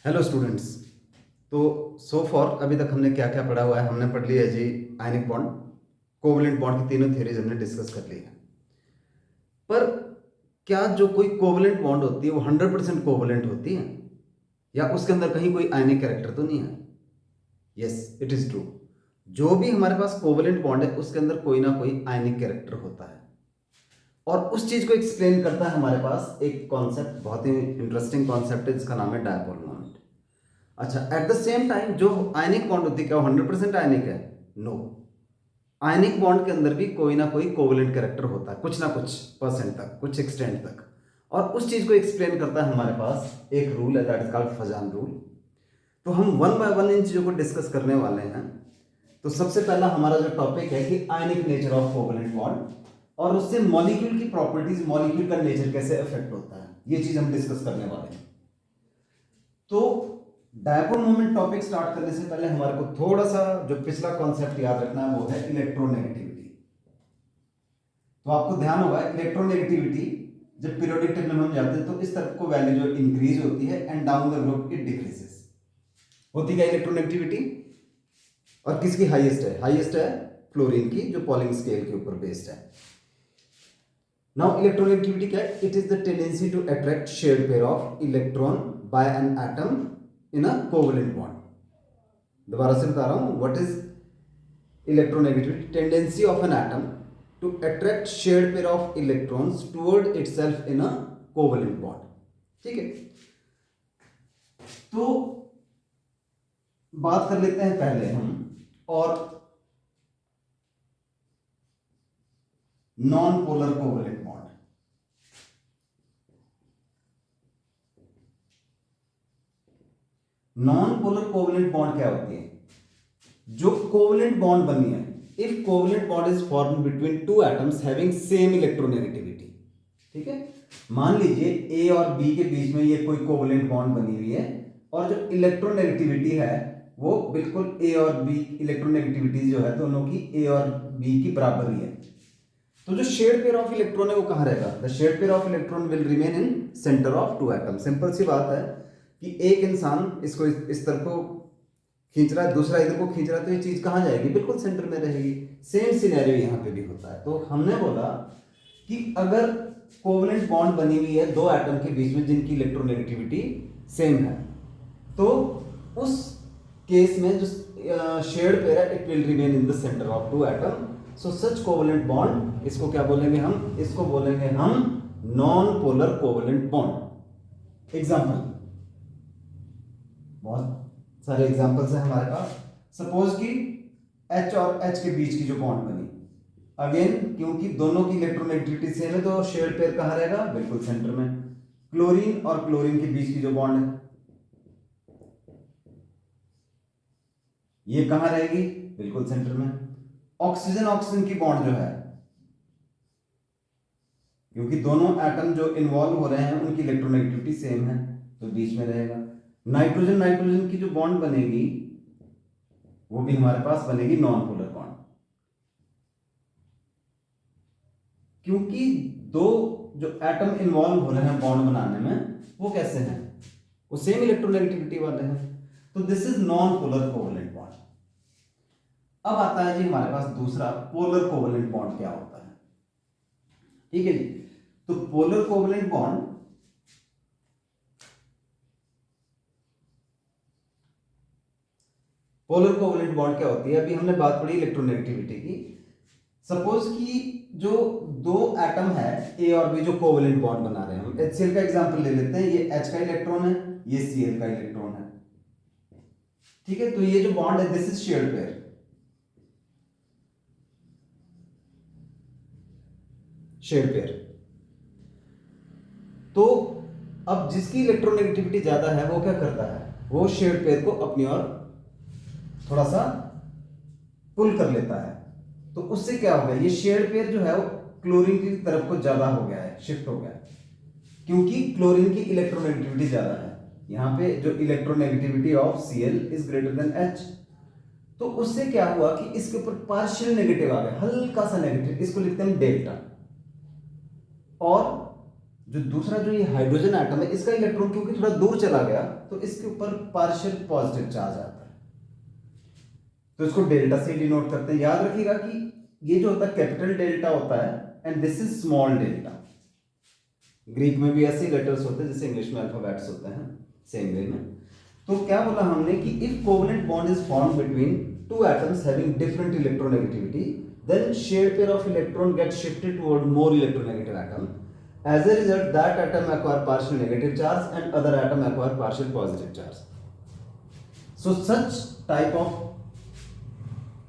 Hello students. तो so for अभी तक हमने क्या क्या पढ़ा हुआ है। हमने पढ़ लिया है जी आयनिक बॉन्ड, कोवलेंट बॉन्ड की तीनों थ्योरीज हमने डिस्कस कर ली है। पर क्या जो कोई कोवलेंट बॉन्ड होती है वो 100% कोवलेंट होती है, या उसके अंदर कहीं कोई आयनिक कैरेक्टर तो नहीं है? Yes, it is true. जो भी हमारे पास कोवलेंट बॉन्ड है उसके अंदर कोई ना कोई आयनिक कैरेक्टर होता है, और उस चीज को एक्सप्लेन करता है हमारे पास एक कॉन्सेप्ट, बहुत ही इंटरेस्टिंग कॉन्सेप्ट है जिसका नाम है डायपोल मोमेंट। अच्छा, एट द सेम टाइम जो आयनिक बॉन्ड होती है क्या वो 100% आयनिक है? नो। आयनिक बॉन्ड के अंदर भी कोई ना कोई कोवलेंट कैरेक्टर होता है, कुछ ना कुछ परसेंट तक, कुछ एक्सटेंट तक। और उस चीज को एक्सप्लेन करता है हमारे पास एक रूल है, that is called Fazan rule. तो हम वन बाय वन इन चीजों को डिस्कस करने वाले हैं। तो सबसे पहला हमारा जो टॉपिक है कि आयनिक नेचर ऑफ कोवलेंट बॉन्ड, और उससे मॉलिक्यूल की प्रॉपर्टीज, मॉलिक्यूल का नेचर कैसे अफेक्ट होता है, ये चीज हम डिस्कस करने वाले हैं। तो डायपोल मोमेंट टॉपिक स्टार्ट करने से पहले हमारे को थोड़ा सा जो पिछला कॉन्सेप्ट याद रखना है वो है इलेक्ट्रोनेगेटिविटी। तो आपको ध्यान होगा इलेक्ट्रोनेगेटिविटी जब पीरियोडिक टेबल में हम जाते हैं तो इस तरफ को वैल्यू जो इंक्रीज होती है and down the group it decreases. होती क्या इलेक्ट्रोनेगेटिविटी? और किसकी हाईएस्ट है? हाईएस्ट है फ्लोरीन की, जो पॉलिंग स्केल के ऊपर बेस्ड है। नाउ इलेक्ट्रोनेगेटिविटी क्या है? It is the tendency to attract shared pair of electron by an atom in a covalent bond. दोबारा से बता रहा हूं, what is electronegativity? Tendency of an atom to attract shared pair of electrons toward itself in a covalent bond. ठीक है, तो बात कर लेते हैं पहले हम और non polar covalent bond. Non polar covalent bond क्या होती है? जो कोवलेंट बॉन्ड बनी है, if covalent bond is form between two atoms having same electronegativity. ठीक है, मान लीजिए ए और बी के बीच में ये कोई कोवलेंट बॉन्ड बनी हुई है, और जो इलेक्ट्रोनेगेटिविटी है वो बिल्कुल ए और बी, इलेक्ट्रोनेगेटिविटी जो है दोनों की ए और बी की बराबर ही है। तो जो शेयर्ड पेयर ऑफ इलेक्ट्रॉन है वो कहां रहेगा? The shared pair of electron will remain in centre of two atom. Simple सी बात है कि एक इंसान इसको इस तरफ को खींच रहा है, दूसरा इधर को खींच रहा है, तो ये चीज कहां जाएगी? बिल्कुल सेंटर में रहेगी। सेम सिनेरियो यहां पे भी होता है। तो हमने बोला कि अगर कोवलेंट बॉन्ड बनी हुई है दो एटम के बीच में जिनकी इलेक्ट्रोनेगेटिविटी सेम है, तो उस केस में जो शेयर्ड पेयर है it will remain in the centre of two atom. So such covalent bond, इसको क्या बोलेंगे हम? इसको बोलेंगे हम non polar covalent bond. Example, बहुत सारे एग्जांपल्स हैं हमारे पास। सपोज कि H और H के बीच की जो बॉन्ड बनी, अगेन क्योंकि दोनों की इलेक्ट्रोनेगेटिविटी सेम है तो शेयर्ड पेयर कहां रहेगा? बिल्कुल सेंटर में। क्लोरीन और क्लोरीन के बीच की जो बॉन्ड है ये कहां रहेगी? बिल्कुल सेंटर में। ऑक्सीजन ऑक्सीजन की बॉन्ड जो है, क्योंकि दोनों एटम जो इन्वॉल्व हो रहे हैं उनकी इलेक्ट्रोनेगेटिविटी सेम है तो बीच में रहेगा। नाइट्रोजन नाइट्रोजन की जो बॉन्ड बनेगी वो भी हमारे पास बनेगी नॉन पोलर बॉन्ड, क्योंकि दो जो एटम इन्वॉल्व हो रहे हैं बॉन्ड बनाने में वो कैसे हैं? वो सेम इलेक्ट्रोनेगेटिविटी वाले हैं। तो this is non polar covalent bond. अब आता है जी हमारे पास दूसरा, पोलर कोवलेंट बॉन्ड क्या होता है। ठीक है जी, तो polar covalent bond polar covalent bond क्या होती है? अभी हमने बात पढ़ी इलेक्ट्रोनेगेटिविटी की। सपोज कि जो दो एटम है ए और बी जो कोवलेंट बॉन्ड बना रहे हैं, हम HCl का एग्जांपल ले लेते हैं। ये H का इलेक्ट्रॉन है, ये Cl का इलेक्ट्रॉन है। ठीक है, तो ये जो बॉन्ड है this is shared pair. Shared pair. तो अब जिसकी इलेक्ट्रोनेगेटिविटी ज्यादा है वो क्या करता है? वो शेयर्ड पेयर को अपनी ओर थोड़ा सा पुल कर लेता है। तो उससे क्या हो गया? ये शेयर्ड पेयर जो है वो क्लोरीन की तरफ को ज्यादा हो गया है, शिफ्ट हो गया है, क्योंकि क्लोरीन की इलेक्ट्रोनेगेटिविटी ज्यादा है। यहां पे जो electronegativity of Cl is greater then H, तो उससे क्या हुआ कि इसके ऊपर पार्शियल नेगेटिव आ गया, हल्का सा नेगेटिव, इसको लिखते हैं डेल्टा। और जो दूसरा जो ये हाइड्रोजन एटम है, इसका इलेक्ट्रॉन क्योंकि थोड़ा दूर चला गया तो इसके ऊपर पार्शियल पॉजिटिव चार्ज आता है, तो इसको डेल्टा से डिनोट करते हैं। याद रखिएगा कि ये जो होता है कैपिटल डेल्टा होता है and this is small delta. Greek में भी ऐसे लेटर्स होते हैं जैसे इंग्लिश में अल्फाबेट्स होते हैं, सेम वे में। तो क्या बोला हमने कि if covalent bond is form between two atoms having different electronegativity, then shared pair of electron gets shifted toward more electronegative atom. As a result, that atom acquire partial negative charge and other atom acquire partial positive charge. So such type of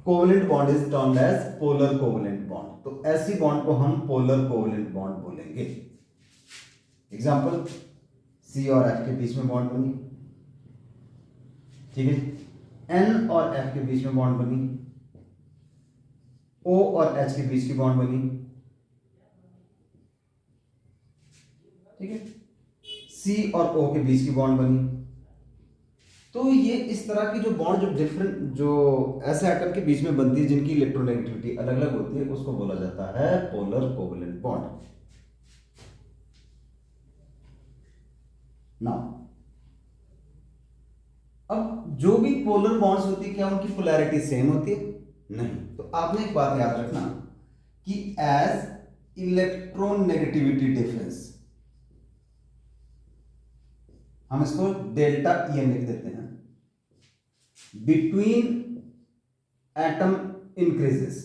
covalent bond is termed as polar covalent bond. तो ऐसी bond को हम polar covalent bond बोलेंगे। Example, C और F के बीच में bond बनी, ठीक है, N और F के बीच में बॉन्ड बनी, O और H के बीच की बॉन्ड बनी, ठीक है, C और O के बीच की बॉन्ड बनी। तो ये इस तरह की जो बॉन्ड जो डिफरेंट जो ऐसे एटम के बीच में बनती है जिनकी इलेक्ट्रोनेगेटिविटी अलग अलग होती है, उसको बोला जाता है पोलर कोवेलेंट बॉन्ड। नाउ अब जो भी पोलर बॉन्ड्स होती है क्या उनकी पोलैरिटी सेम होती है? नहीं। तो आपने एक बात याद रखना कि एज इलेक्ट्रोनेगेटिविटी डिफरेंस, हम इसको डेल्टा EN लिख देते हैं, between atom increases,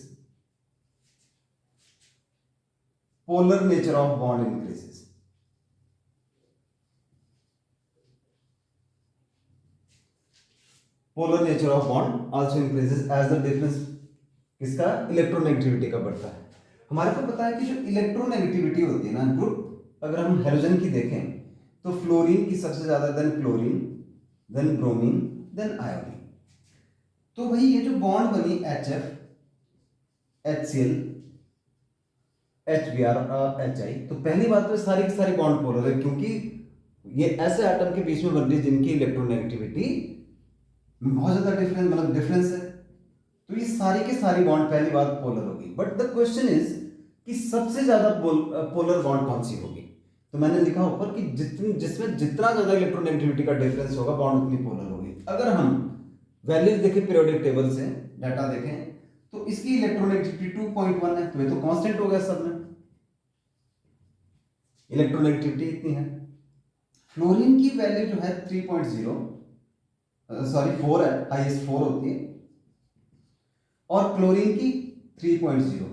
polar nature of bond increases. Polar nature of bond also increases as the difference किसका? इलेक्ट्रोनेगेटिविटी का बढ़ता है। हमारे को पता है कि जो इलेक्ट्रोनेगेटिविटी होती है ना ग्रुप, अगर हम हेलोजन की देखें तो फ्लोरीन की सबसे ज्यादा, then chlorine, then bromine, then iodine. तो भाई ये जो बॉन्ड बनी HF, HCl, HBr और HI, तो पहली बात तो सारी की सारी बॉन्ड पोलर है क्योंकि ये ऐसे एटम के बीच में बन रही है जिनकी इलेक्ट्रोनेगेटिविटी में बहुत ज्यादा डिफरेंस है। तो ये सारी की सारी बॉन्ड पहली बात पोलर होगी। बट द क्वेश्चन इज कि सबसे ज्यादा पोलर बॉन्ड कौन सी होगी? तो मैंने लिखा ऊपर कि जिसमें जितना ज्यादा इलेक्ट्रोनेगेटिविटी का डिफरेंस होगा बॉन्ड उतनी पोलर होगी। अगर हम वैल्यूज देखें पीरियोडिक टेबल से, डाटा देखें तो इसकी इलेक्ट्रोनेगेटिविटी 2.1 है, तो ये तो कांस्टेंट हो गया सब में, इलेक्ट्रोनेगेटिविटी इतनी है। फ्लोरीन की वैल्यू जो है 3.0, सॉरी 4 है, हाईएस्ट 4 होती है, और क्लोरीन की 3.0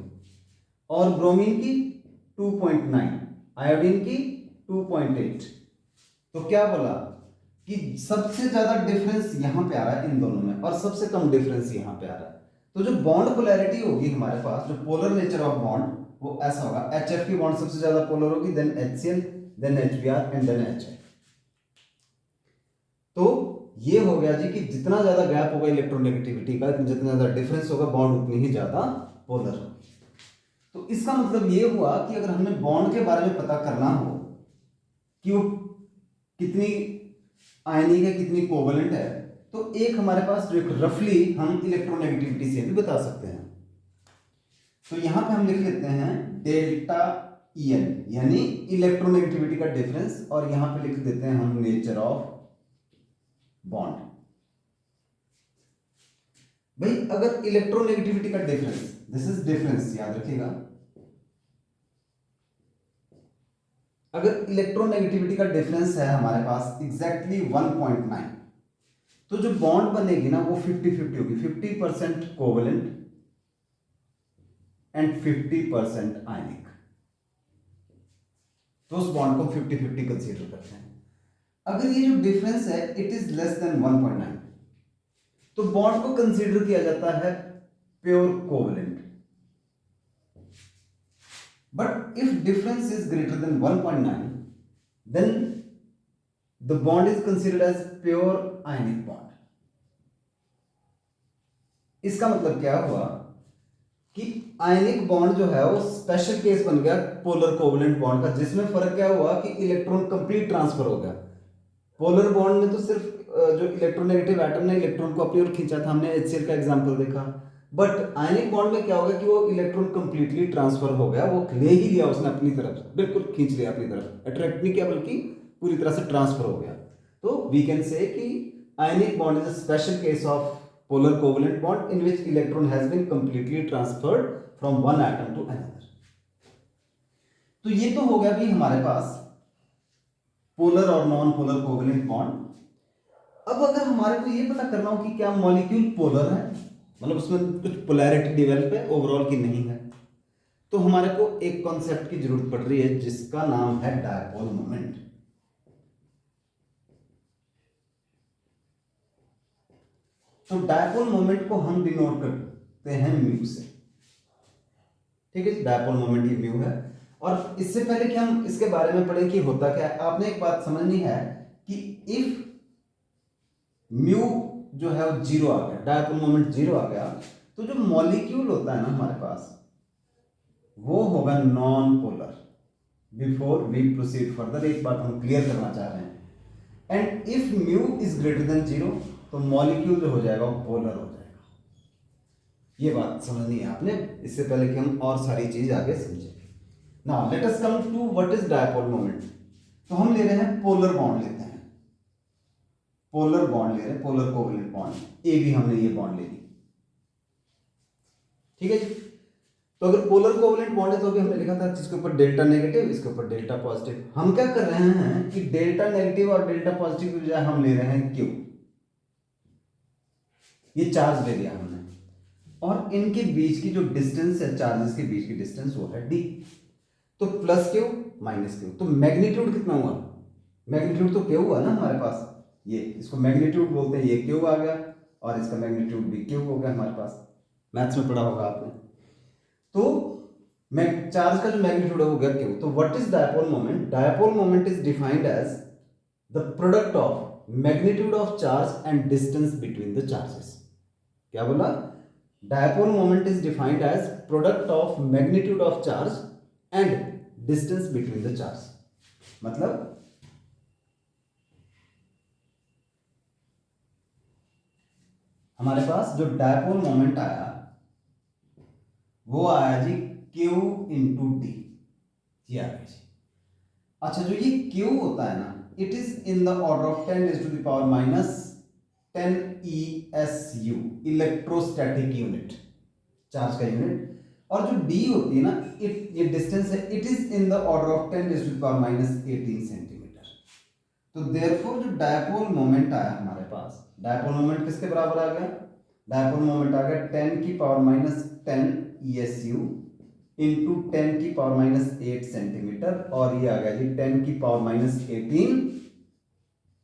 और ब्रोमीन की 2.9, आयोडीन की 2.8। तो क्या बोला कि सबसे ज्यादा डिफरेंस यहां पे आ रहा है इन दोनों में और सबसे कम डिफरेंस यहां पे आ रहा है। तो जो बॉन्ड पोलैरिटी होगी हमारे पास, जो पोलर नेचर ऑफ बॉन्ड, वो ऐसा होगा, HF की बॉन्ड सबसे ज्यादा पोलर होगी, then HCl, then HBr and then HI। तो ये हो गया जी कि जितना ज्यादा गैप होगा इलेक्ट्रोनेगेटिविटी का, जितना ज्यादा डिफरेंस होगा, बॉन्ड उतनी ही ज्यादा पोलर होगी। तो इसका मतलब ये हुआ कि अगर हमने बॉन्ड के बारे में पता करना हो कि वो कितनी आयनिक है, कितनी कोवेलेंट है, तो एक हमारे पास जो रफली हम इलेक्ट्रोनेगेटिविटी से भी बता सकते हैं। तो यहां पे हम लिख लेते हैं डेल्टा EN यानी इलेक्ट्रोनेगेटिविटी का डिफरेंस, और यहां पे लिख देते हैं हम नेचर ऑफ बॉन्ड। भाई अगर इलेक्ट्रोनेगेटिविटी का डिफरेंस, दिस इज डिफरेंस, याद रखिएगा, अगर इलेक्ट्रोनेगेटिविटी का डिफरेंस है हमारे पास एग्जैक्टली 1.9, तो जो बॉन्ड बनेगी ना वो 50-50 होगी, 50% कोवेलेंट एंड 50% आयनिक। तो उस बॉन्ड को 50-50 कंसीडर करते हैं। अगर ये जो डिफरेंस है इट इज लेस देन 1.9, तो बॉन्ड को कंसीडर किया जाता है pure covalent. But if difference is greater than 1.9, then the bond is considered as pure ionic bond. इसका मतलब क्या हुआ कि आयनिक बॉन्ड जो है वो स्पेशल केस बन गया पोलर कोवेलेंट बॉन्ड का, जिसमें फर्क क्या हुआ कि इलेक्ट्रॉन कंप्लीट ट्रांसफर हो गया। पोलर बॉन्ड में तो सिर्फ जो इलेक्ट्रोनेगेटिव एटम ने इलेक्ट्रॉन को अपनी ओर खींचा था, हमने HCl का एग्जांपल देखा, बट आयनिक बॉन्ड में क्या होगा कि वो इलेक्ट्रॉन कंप्लीटली ट्रांसफर हो गया, वो ले ही लिया उसने अपनी तरफ, बिल्कुल खींच लिया अपनी तरफ, अट्रैक्ट नहीं किया बल्कि पूरी तरह से ट्रांसफर हो गया। तो वी कैन से कि ionic bond is a special case of polar covalent bond in which electron has been completely transferred from one atom to another. तो ये तो हो गया भी हमारे पास पोलर और नॉन पोलर कोवेलेंट बॉन्ड। अब अगर हमारे को ये पता करना हो कि क्या मॉलिक्यूल पोलर है, मतलब उसमें कुछ पोलैरिटी डेवलप है ओवरऑल की नहीं है, तो हमारे को एक कॉन्सेप्ट की जरूरत पड़ रही है जिसका नाम है डायपोल मोमेंट। तो डायपोल मोमेंट को हम डिनोट करते हैं म्यू से। ठीक है, डायपोल मोमेंट ये म्यू है। और इससे पहले कि हम इसके बारे में पढ़े कि होता क्या है, आपने एक बात समझनी है कि इफ म्यू जो है वो जीरो आ गया, डायपोल मोमेंट जीरो आ गया, तो जो मॉलिक्यूल होता है ना हमारे पास वो होगा non polar. Before we proceed further एक बात हम क्लियर करना चाह रहे हैं, and if mu is greater than zero तो मॉलिक्यूल जो हो जाएगा वो पोलर हो जाएगा। ये बात समझनी है आपने इससे पहले कि हम और सारी चीज आगे समझें। Now let us come to what is dipole moment. तो हम ले रहे हैं पोलर बॉन्ड लेते हैं, पोलर बॉन्ड ले रहे हैं, पोलर कोवेलेंट बॉन्ड, ए भी हमने ये बॉन्ड ले ली। ठीक है जी। तो अगर पोलर कोवेलेंट बॉन्ड है तो अभी हमने लिखा था जिसके ऊपर डेल्टा नेगेटिव, इसके ऊपर डेल्टा पॉजिटिव। हम क्या कर रहे हैं कि डेल्टा नेगेटिव और डेल्टा पॉजिटिव की बजाय हम ले रहे हैं क्यू, ये चार्ज ले लिया हमने, और इनके बीच की जो डिस्टेंस है, चार्जेस के बीच की डिस्टेंस वो है डी। तो प्लस क्यू माइनस क्यू, तो मैग्नीट्यूड कितना हुआ, मैग्नीट्यूड तो क्यू हुआ ना हमारे पास, ये इसको मैग्नीट्यूड बोलते हैं, ये क्यू आ गया और इसका मैग्नीट्यूड भी क्यू हो गया हमारे पास, मैथ्स में पढ़ा होगा आपने। तो चार्ज का जो मैग्नीट्यूड है वो गया क्यू। तो what is dipole moment? Dipole moment is defined as the product of magnitude of charge and distance between the charges. क्या बोला? Dipole moment is defined as product of magnitude of charge and distance between the charge. मतलब हमारे पास जो dipole moment आया वो आया जी Q into D, ये आ गया जी। अच्छा, जो ये Q होता है ना, it is in the order of 10 raise to the power minus 10 ESU, electrostatic unit, charge का यूनिट। और जो D होती है ना, ये डिस्टेंस है, it is in the order of 10 raise to the power minus 18 centimetre. तो देयरफॉर जो डायपोल मोमेंट आया हमारे पास, डायपोल मोमेंट किसके बराबर आ गया? डायपोल मोमेंट आ गया 10 की पावर माइनस 10 ESU इंटू 10 की पावर माइनस 8 सेंटीमीटर, और ये आ गया जी 10 की पावर माइनस 18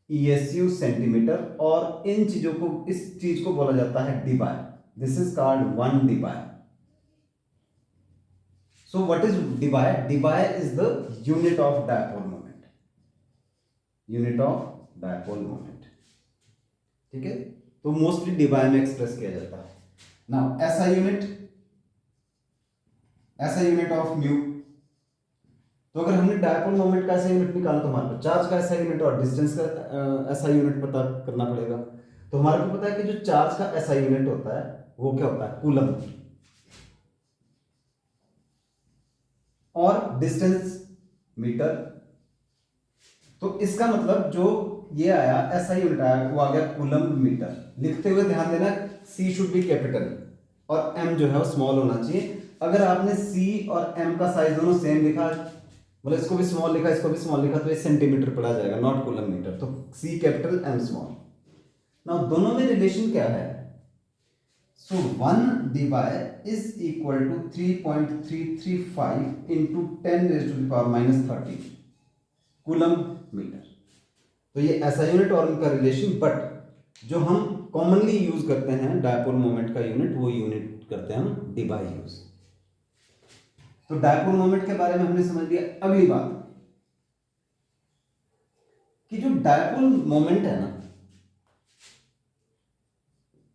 ESU सेंटीमीटर। और इन चीजों को, इस चीज को बोला जाता है डिबाय, this is called 1 डिबाय। So what is डिबाय? डिबाय is the unit of dipole moment, unit of dipole moment. ठीक है, तो मोस्टली डिबाय में एक्सप्रेस किया जाता है। नाउ ऐसा यूनिट ऑफ म्यू। तो अगर हमने डायपोल मोमेंट का ऐसा यूनिट निकाला तो हमारे को चार्ज का ऐसा यूनिट और डिस्टेंस का ऐसा यूनिट पता करना पड़ेगा। तो हमारे को पता है कि जो चार्ज का ऐसा यूनिट होता है वो क्या होता है? कूलम। और डिस्टेंस मीटर। तो इसका मतलब जो ये आया ऐसा यूनिट आया वो आ गया कूलम मीटर। लिखते हुए ध्यान देना, C शुड बी कैपिटल और M जो है वो स्मॉल होना चाहिए। अगर आपने C और M का साइज दोनों सेम लिखा, मतलब इसको भी स्मॉल लिखा इसको भी स्मॉल लिखा, तो ये सेंटीमीटर पढ़ा जाएगा, नॉट कूलम मीटर। तो C capital M small. Now दोनों में रिलेशन क्या है? So 1 debye is equal to 3.335 into 10 raise to the power minus 30 coulomb metre. तो ये ऐसा यूनिट और उनका रिलेशन, बट जो हम कॉमनली यूज करते हैं डायपोल मोमेंट का यूनिट, वो यूनिट करते हैं हम डिबाई यूज। तो डायपोल मोमेंट के बारे में हमने समझ लिया। अगली बात कि जो डायपोल मोमेंट है ना,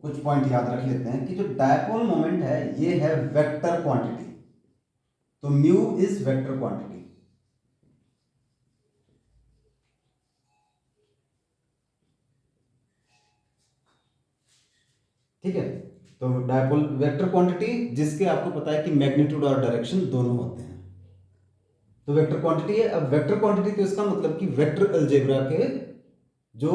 कुछ पॉइंट याद रख लेते हैं कि जो डायपोल मोमेंट है ये है वेक्टर क्वांटिटी। तो म्यू इज वेक्टर क्वांटिटी। ठीक है, तो डायपोल वेक्टर क्वांटिटी जिसके आपको पता है कि मैग्नीट्यूड और डायरेक्शन दोनों होते हैं, तो वेक्टर क्वांटिटी है। अब वेक्टर क्वांटिटी तो इसका मतलब कि वेक्टर अलजेब्रा के जो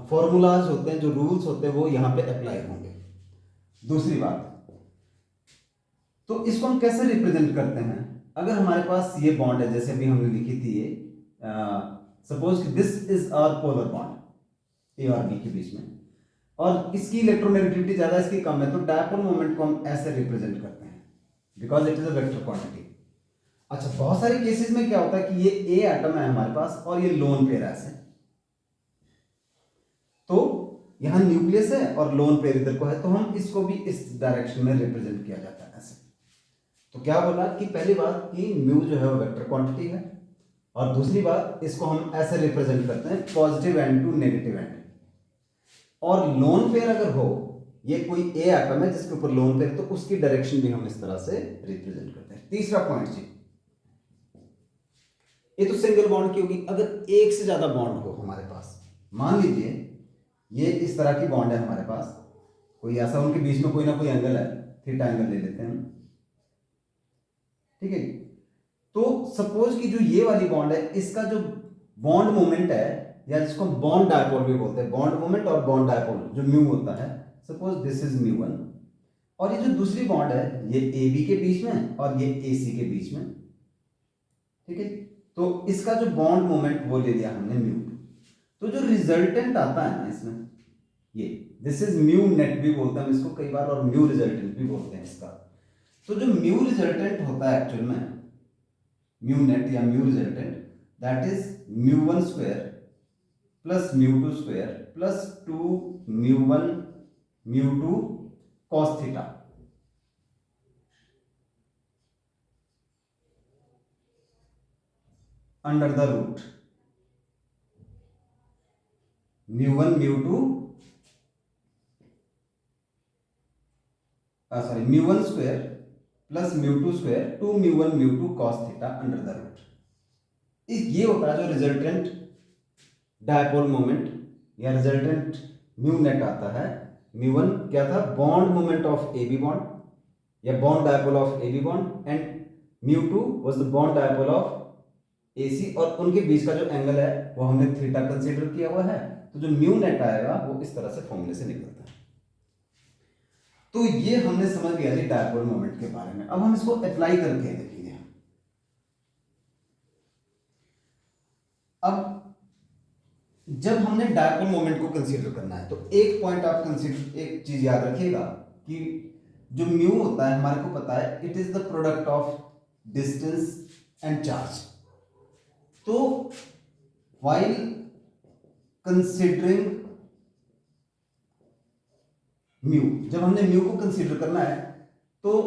फॉर्मूलाज होते हैं, जो रूल्स होते हैं, वो यहां पे अप्लाई होंगे। दूसरी बात, तो इसको हम कैसे रिप्रेजेंट करते हैं? अगर हमारे पास ये बॉन्ड है, जैसे अभी हमने लिखी थी ये, suppose this is our polar bond A और बी के बीच में, और इसकी इलेक्ट्रोनेगेटिविटी ज्यादा, इसकी कम है, तो डायपोल मोमेंट को हम ऐसे रिप्रेजेंट करते हैं because it is a vector quantity. अच्छा, बहुत सारे केसेस में क्या होता है कि ये ए एटम है हमारे पास और ये लोन पेयर ऐसे, तो यहां न्यूक्लियस है और लोन पेयर इधर को है, तो हम इसको भी इस डायरेक्शन में रिप्रेजेंट किया जाता है ऐसे। तो क्या बोला कि पहली बात कि म्यू जो है वो वेक्टर क्वांटिटी है, और दूसरी बात इसको हम ऐसे रिप्रेजेंट करते हैं positive end to negative end. और लोन पेयर अगर हो, ये कोई ए एटम है जिसके ऊपर लोन पेयर, तो उसकी डायरेक्शन भी हम इस तरह से रिप्रेजेंट करते हैं। तीसरा पॉइंट जी, ये तो सिंगल बॉन्ड की होगी। अगर एक से ज्यादा बॉन्ड हो हमारे पास, मान लीजिए ये इस तरह की बॉन्ड है हमारे पास, कोई ऐसा उनके बीच में कोई ना कोई एंगल है, थीटा एंगल ले लेते हैं, ठीक है। तो सपोज कि जो ये वाली बॉन्ड है, इसका जो बॉन्ड मोमेंट है, या जिसको हम बॉन्ड डायपोल भी बोलते हैं, बॉन्ड मोमेंट और बॉन्ड डायपोल जो म्यू होता है, suppose this is mu one, और ये जो दूसरी बॉन्ड है ये ए बी के बीच में और ये ए सी के बीच में, ठीक है। तो इसका जो बॉन्ड मोमेंट वो ले लिया हमने म्यू। तो जो रिजल्टेंट आता है ना इसमें, ये दिस इज म्यू नेट भी बोलते हैं हम इसको कई बार, और म्यू रिजल्टेंट भी बोलते हैं इसका। तो जो म्यू रिजल्टेंट होता है एक्चुअल में, म्यू नेट या mu resultant, that is mu one square plus mu two square plus 2 mu one mu two cos theta. Under the root mu one mu two, sorry mu one square plus mu two square 2 mu one mu two cos theta under the root. ये होता है जो resultant dipole moment या resultant mu net आता है। Mu one क्या था? Bond moment of A B bond या bond dipole of A B bond, and mu two was the bond dipole of A C, और उनके बीच का जो एंगल है वो हमने थीटा कंसीडर किया हुआ है। तो जो म्यू नेट आएगा वो इस तरह से फॉर्मूले से निकलता है। तो ये हमने समझ लिया जी डायपोल मोमेंट के बारे में। अब हम इसको अप्लाई करके देखेंगे। अब जब हमने डायपोल मोमेंट को कंसीडर करना है, तो एक पॉइंट आप कंसीडर, एक चीज याद रखिएगा कि जो म्यू होता है हमारे को पता है it is the product of distance and charge. तो व्हाइल कंसीडरिंग म्यू, जब हमने म्यू को कंसीडर करना है तो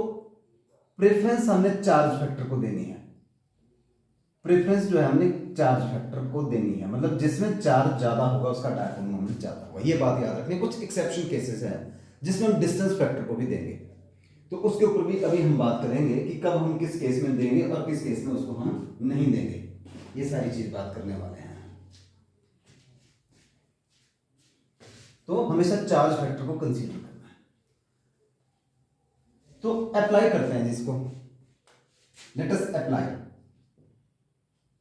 प्रेफरेंस हमने चार्ज फैक्टर को देनी है। प्रेफरेंस जो है हमने चार्ज फैक्टर को देनी है, मतलब जिसमें चार्ज ज्यादा होगा उसका डायपोल मोमेंट ज्यादा होगा। ये बात याद रखनी। कुछ एक्सेप्शन केसेस हैं जिसमें हम डिस्टेंस फैक्टर को भी देंगे, तो उसके ऊपर भी अभी हम बात करेंगे कि कब हम किस केस में देंगे और किस केस में उसको हम नहीं देंगे। ये सारी चीज बात करने वाले हैं। तो हमेशा चार्ज फैक्टर को कंसीडर करना है। तो अप्लाई करते हैं जिसको, लेट अस अप्लाई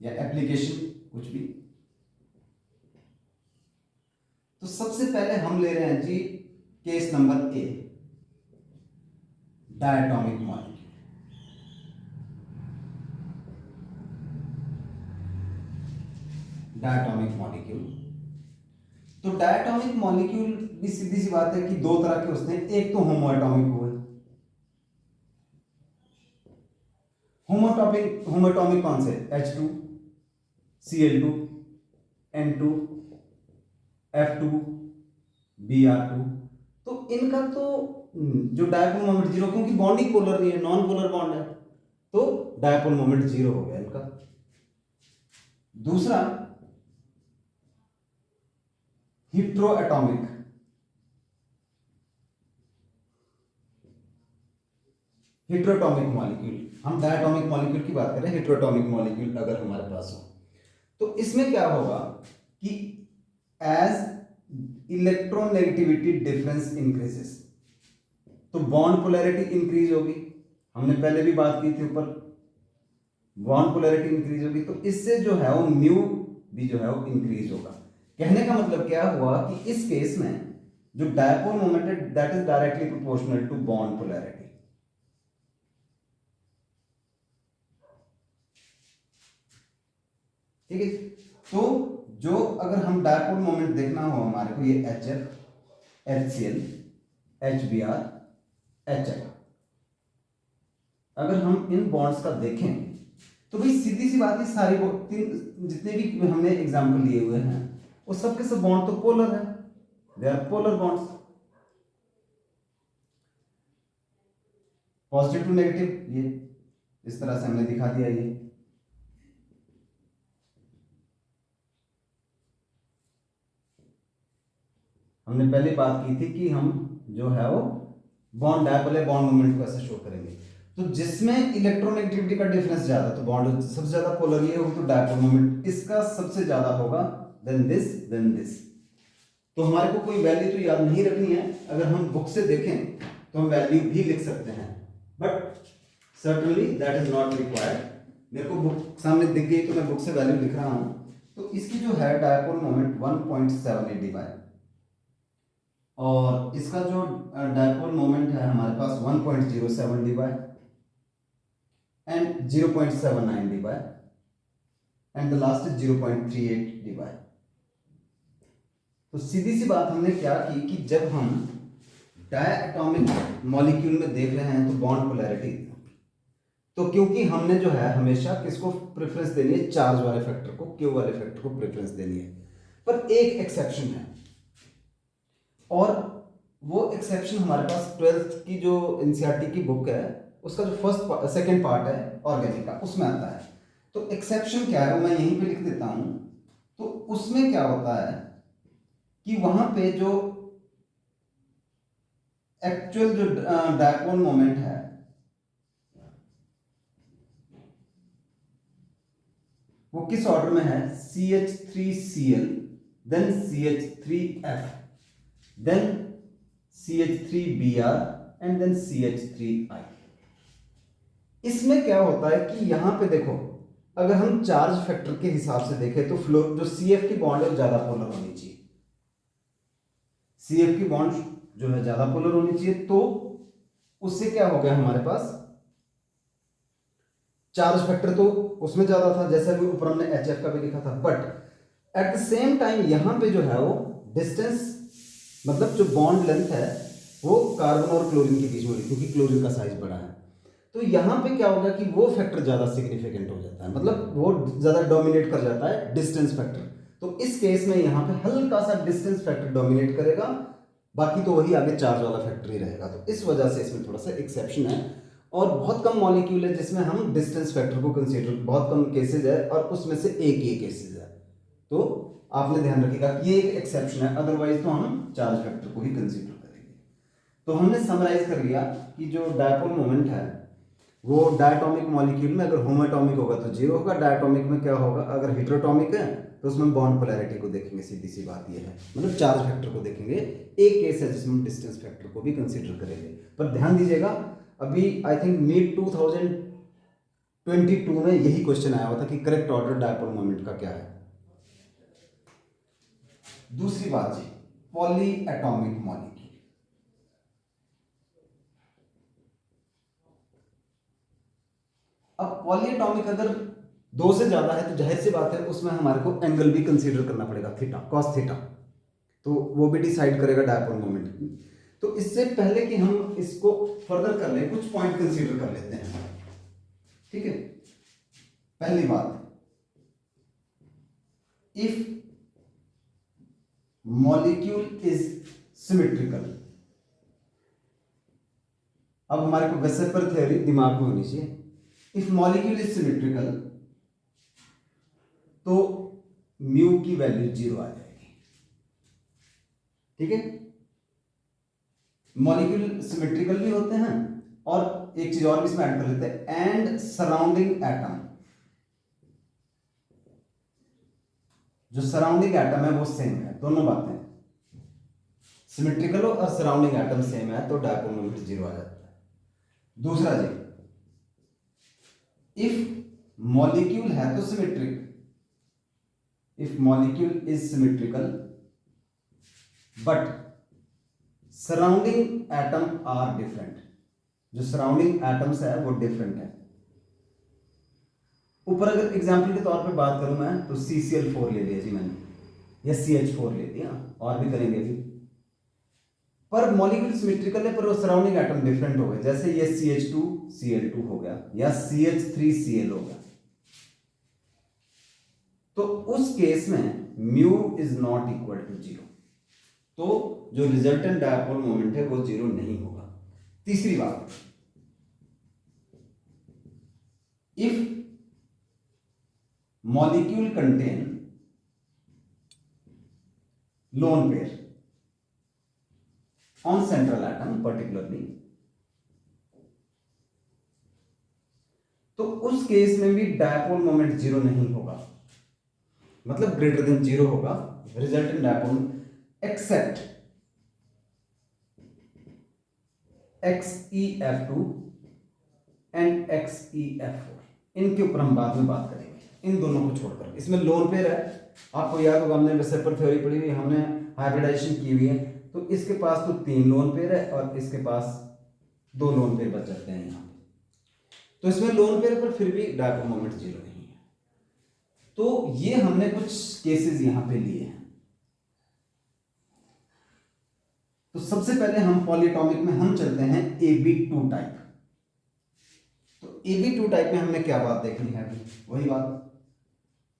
या एप्लीकेशन कुछ भी। तो सबसे पहले हम ले रहे हैं जी case number A, diatomic molecule. Diatomic molecule, तो डायटोमिक मॉलिक्यूल भी सीधी सी बात है कि दो तरह के होते हैं। एक तो होमोएटॉमिक हुए, होमोएटॉमिक कौन से? H2, Cl2, N2, F2, Br2। तो इनका तो जो डायपोल मोमेंट जीरो, क्योंकि बॉन्ड ही पोलर नहीं है, नॉन पोलर बॉन्ड है, तो डायपोल मोमेंट जीरो हो गया इनका। दूसरा हेटेरोएटॉमिक, हेटेरोएटॉमिक मॉलिक्यूल, हम डायटोमिक मॉलिक्यूल की बात करें, हेटेरोएटॉमिक मॉलिक्यूल अगर हमारे पास हो तो इसमें क्या होगा कि एज इलेक्ट्रोनेगेटिविटी डिफरेंस इंक्रीजेस, तो बॉन्ड पोलैरिटी इंक्रीज होगी, हमने पहले भी बात की थी ऊपर, बॉन्ड पोलैरिटी इंक्रीज होगी, तो इससे जो है वो म्यू भी जो है वो इंक्रीज होगा। कहने का मतलब क्या हुआ कि इस केस में जो डायपोल मोमेंट है that is directly proportional to bond polarity. ठीक है, तो जो अगर हम डायपोल मोमेंट देखना हो हमारे को, ये HF, HCl, HBr, HF, अगर हम इन बॉन्ड्स का देखें तो भाई सीधी सी बात है, सारी तीन जितने भी हमने एग्जांपल लिए हुए हैं वो सब के सब बॉन्ड तो पोलर है, they are polar bonds, positive to negative, ये इस तरह से हमने दिखा दिया। ये हमने पहले बात की थी कि हम जो है वो बॉन्ड डायपोल बॉन्ड मोमेंट को ऐसे शो करेंगे, तो जिसमें इलेक्ट्रोनेगेटिविटी का डिफरेंस ज्यादा, तो बॉन्ड सबसे ज्यादा पोलर ये होगी, तो डायपोल मोमेंट इसका सबसे ज्यादा होगा देन दिस। तो हमारे को कोई वैल्यू तो याद नहीं रखनी है, अगर हम बुक से देखें तो हम वैल्यू भी लिख सकते हैं, but certainly that is not required. मेरे को बुक सामने दिख गई तो मैं बुक से वैल्यू लिख रहा हूं। तो इसकी जो है डायपोल मोमेंट 1.78 dy, और इसका जो डायपोल मोमेंट है हमारे पास 1.07 dy and 0.79 dy, and the last is 0.38 dy। तो सीधी सी बात हमने क्या की कि जब हम डायटॉमिक मॉलिक्यूल में देख रहे हैं तो बॉन्ड पोलैरिटी, तो क्योंकि हमने जो है हमेशा किसको प्रेफरेंस देनी है, चार्ज वाले फैक्टर को, क्यू वाले फैक्टर को प्रेफरेंस देनी है, पर एक एक्सेप्शन है, और वो एक्सेप्शन हमारे पास 12th की जो एनसीईआरटी की बुक है उसका जो सेकंड पार्ट है ऑर्गेनिक का, उसमें आता है। तो एक्सेप्शन क्या है वो मैं यहीं पे लिख देता हूं। तो उसमें क्या होता है कि वहां पे जो एक्चुअल जो डायपोल मोमेंट है वो किस ऑर्डर में है, CH3Cl, then CH3F, then CH3Br and then CH3I। इसमें क्या होता है कि यहां पे देखो, अगर हम चार्ज फैक्टर के हिसाब से देखें तो फ्लो जो CF की बॉन्ड है ज्यादा पोलर होनी चाहिए, CF की बॉन्ड जो है ज्यादा पोलर होनी चाहिए, तो उससे क्या हो गया हमारे पास चार्ज फैक्टर तो उसमें ज्यादा था, जैसे अभी ऊपर हमने HF का भी लिखा था, but at the same time यहां पे जो है वो डिस्टेंस, मतलब जो बॉन्ड लेंथ है वो कार्बन और क्लोरीन के बीच में होगी, क्योंकि क्लोरीन का साइज बड़ा है। तो यहां पे क्या होगा कि वो फैक्टर ज्यादा सिग्निफिकेंट हो जाता है, मतलब वो ज्यादा डोमिनेट कर जाता है डिस्टेंस फैक्टर। तो इस केस में यहां पे हल्का सा डिस्टेंस फैक्टर डोमिनेट करेगा, बाकी तो वही आगे चार्ज वाला फैक्टर ही रहेगा। तो इस वजह से इसमें थोड़ा सा एक्सेप्शन है, और बहुत कम मॉलिक्यूल है जिसमें हम डिस्टेंस फैक्टर को कंसीडर, बहुत कम केसेज है और उसमें से एक ही केसेज है। तो आपने ध्यान रखिएगा कि ये एक एक्सेप्शन है, अदरवाइज तो हम चार्ज फैक्टर को ही कंसीडर करेंगे। तो हमने समराइज कर लिया कि जो डायपोल मोमेंट है वो डायटोमिक मॉलिक्यूल में अगर होमोएटॉमिक होगा तो 0 होगा, डायटोमिक में क्या होगा, अगर हेटेरोटॉमिक है तो उसमें बॉन्ड पोलैरिटी को देखेंगे, सीधी सी बात ये है, मतलब चार्ज फैक्टर को देखेंगे। एक केस है जिसमें डिस्टेंस फैक्टर को भी कंसीडर करेंगे। पर ध्यान दीजिएगा, अभी आई थिंक नीट 2022 में यही क्वेश्चन आया हुआ था कि करेक्ट ऑर्डर डायपोल मोमेंट का क्या है। दूसरी बात जी, पॉली एटॉमिक मॉलिक्यूल। अब पॉलीएटॉमिक अगर 2 से ज्यादा है तो जाहिर सी बात है उसमें हमारे को एंगल भी कंसीडर करना पड़ेगा, थीटा, कॉस थीटा, तो वो भी डिसाइड करेगा डायपोल मोमेंट। तो इससे पहले कि हम इसको फर्दर कर लें, कुछ पॉइंट कंसीडर कर लेते हैं। ठीक है, पहली बात, इफ मॉलिक्यूल इज सिमेट्रिकल। अब हमारे को वेसेपर थ्योरी दिमाग में होनी चाहिए। इफ मॉलिक्यूल इज सिमेट्रिकल तो म्यू की वैल्यू 0 आ जाएगी। ठीक है, मॉलिक्यूल सिमेट्रिकल भी होते हैं, और एक चीज और भी इसमें ऐड कर लेते हैं, एंड सराउंडिंग एटम, जो सराउंडिंग एटम है वो सेम है। दोनों बातें सिमेट्रिकल हो और सराउंडिंग एटम सेम है तो डायपोल मोमेंट जीरो आ जाता है। दूसरा जी, इफ मॉलिक्यूल है तो symmetric, if molecule is symmetrical but surrounding atom are different, जो सराउंडिंग एटम्स है वो डिफरेंट है। ऊपर अगर एग्जांपल के तौर पे बात करूं मैं तो CCl4 ले लिया जी मैंने, या CH4 ले लिया, और भी करेंगे अभी। पर मॉलिक्यूल सिमेट्रिकल है पर वो सराउंडिंग एटम डिफरेंट हो गए, जैसे ये CH2Cl2 हो गया या CH3Cl हो गया, तो उस केस में mu is not equal to zero, तो जो रिजल्टेंट डायपोल मोमेंट है वो जीरो नहीं होगा। तीसरी बात, if molecule contain lone pair on central atom particularly, तो उस केस में भी डायपोल मोमेंट जीरो नहीं होगा, मतलब ग्रेटर देन जीरो होगा resultant dipole, except XeF2 and XeF4। इनके ऊपर हम बाद में बात करेंगे, इन दोनों को छोड़कर। इसमें लोन पेयर है, आपको याद होगा हमने वेसेपर थ्योरी पढ़ी हुई, हमने हाइब्रिडाइजेशन की हुई है, तो इसके पास तो 3 लोन पेयर है और इसके पास 2 लोन पेयर बच जाते हैं यहाँ पे, तो इसमें लोन पेयर पर फिर भी डायपोल मोमेंट जीरो नहीं है। तो ये हमने कुछ केसेस यहाँ पे लिए हैं। तो सबसे पहले हम पॉलीएटॉमिक में हम चलते हैं AB2 टाइप। तो AB2 टाइप में हमने क्या बात देखनी है अभी, वही बात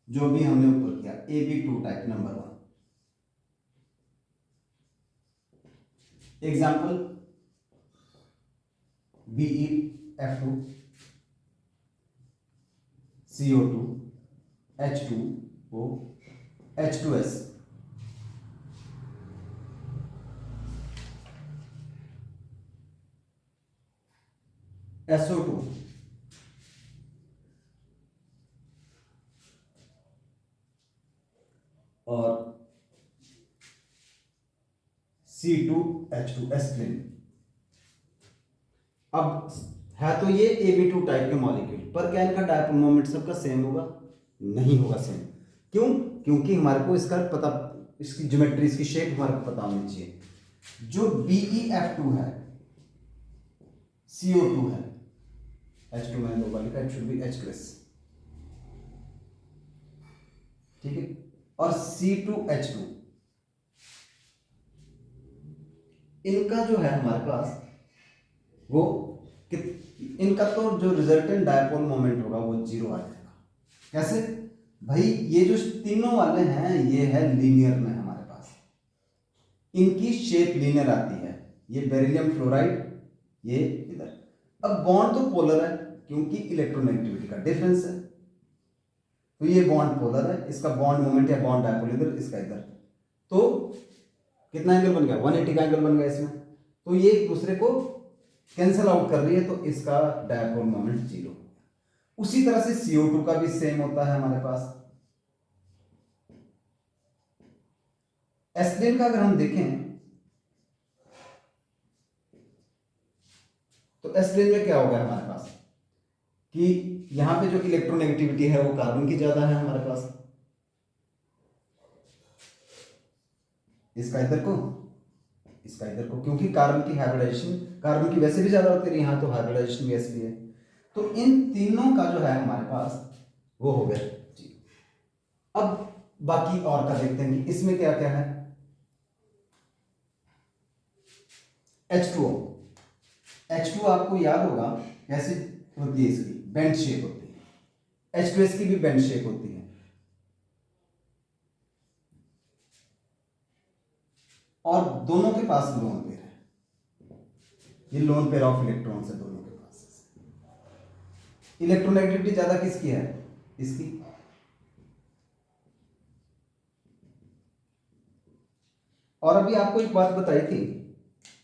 जो भी हमने ऊपर किया, AB2 type number 1। Example BeF2 CO2 H2O H2S, SO2 और C2H2 एस्प्रिन। अब है तो ये AB2 टाइप के मॉलिक्यूल, पर क्या इनका डायपोल मोमेंट सबका सेम होगा? नहीं होगा सेम। क्यों? क्योंकि हमारे को इसका पता, इसकी ज्योमेट्री, इसकी शेप हमारे को पता होनी चाहिए। जो BeF2 है, CO2 है, H2 मैंने 2 बार लिखा, इट शुड बी H+, ठीक है, और C2H2, इनका जो है हमारे पास वो इनका तो जो रिजल्टेंट डायपोल मोमेंट होगा वो जीरो आ जाएगा। कैसे भाई? ये जो तीनों वाले हैं ये है लीनियर में हमारे पास, इनकी शेप लीनियर आती है, ये बेरिलियम फ्लोराइड, ये इधर। अब बॉन्ड तो पोलर है क्योंकि इलेक्ट्रोनेगेटिविटी का डिफरेंस है, तो ये बॉन्ड पोलर है, इसका बॉन्ड मोमेंट या बॉन्ड डायपोल इधर, इसका इधर, तो कितना एंगल बन गया? 180 का एंगल बन गया इसमें। तो ये एक दूसरे को कैंसिल आउट कर रही है, तो इसका डायपोल मोमेंट जीरो। उसी तरह से CO2 का भी सेम होता है हमारे पास। एस्प्रिन का अगर हम देखें तो एस्प्रिन में क्या होगा हमारे पास कि यहां पे जो इलेक्ट्रोनेगेटिविटी है वो कार्बन की ज्यादा है हमारे पास, इसका इधर को, इसका इधर को, क्योंकि कार्बन की हाइब्रिडाइजेशन, कार्बन की वैसे भी ज्यादा होती है, यहां तो हाइब्रिडाइजेशन गैस भी है। तो इन तीनों का जो है हमारे पास वो हो गया जी। अब बाकी और का देखते हैं कि इसमें क्या क्या है। H2O, H2 आपको याद होगा कैसे होती है, इसकी बेंड शेप होती है, H2S की भी बेंड शेप होती है, और दोनों के पास लोन पेयर है, ये लोन पेयर ऑफ इलेक्ट्रॉन्स है दोनों के पास। इलेक्ट्रोनेगेटिविटी ज्यादा किसकी है? इसकी। और अभी आपको एक बात बताई थी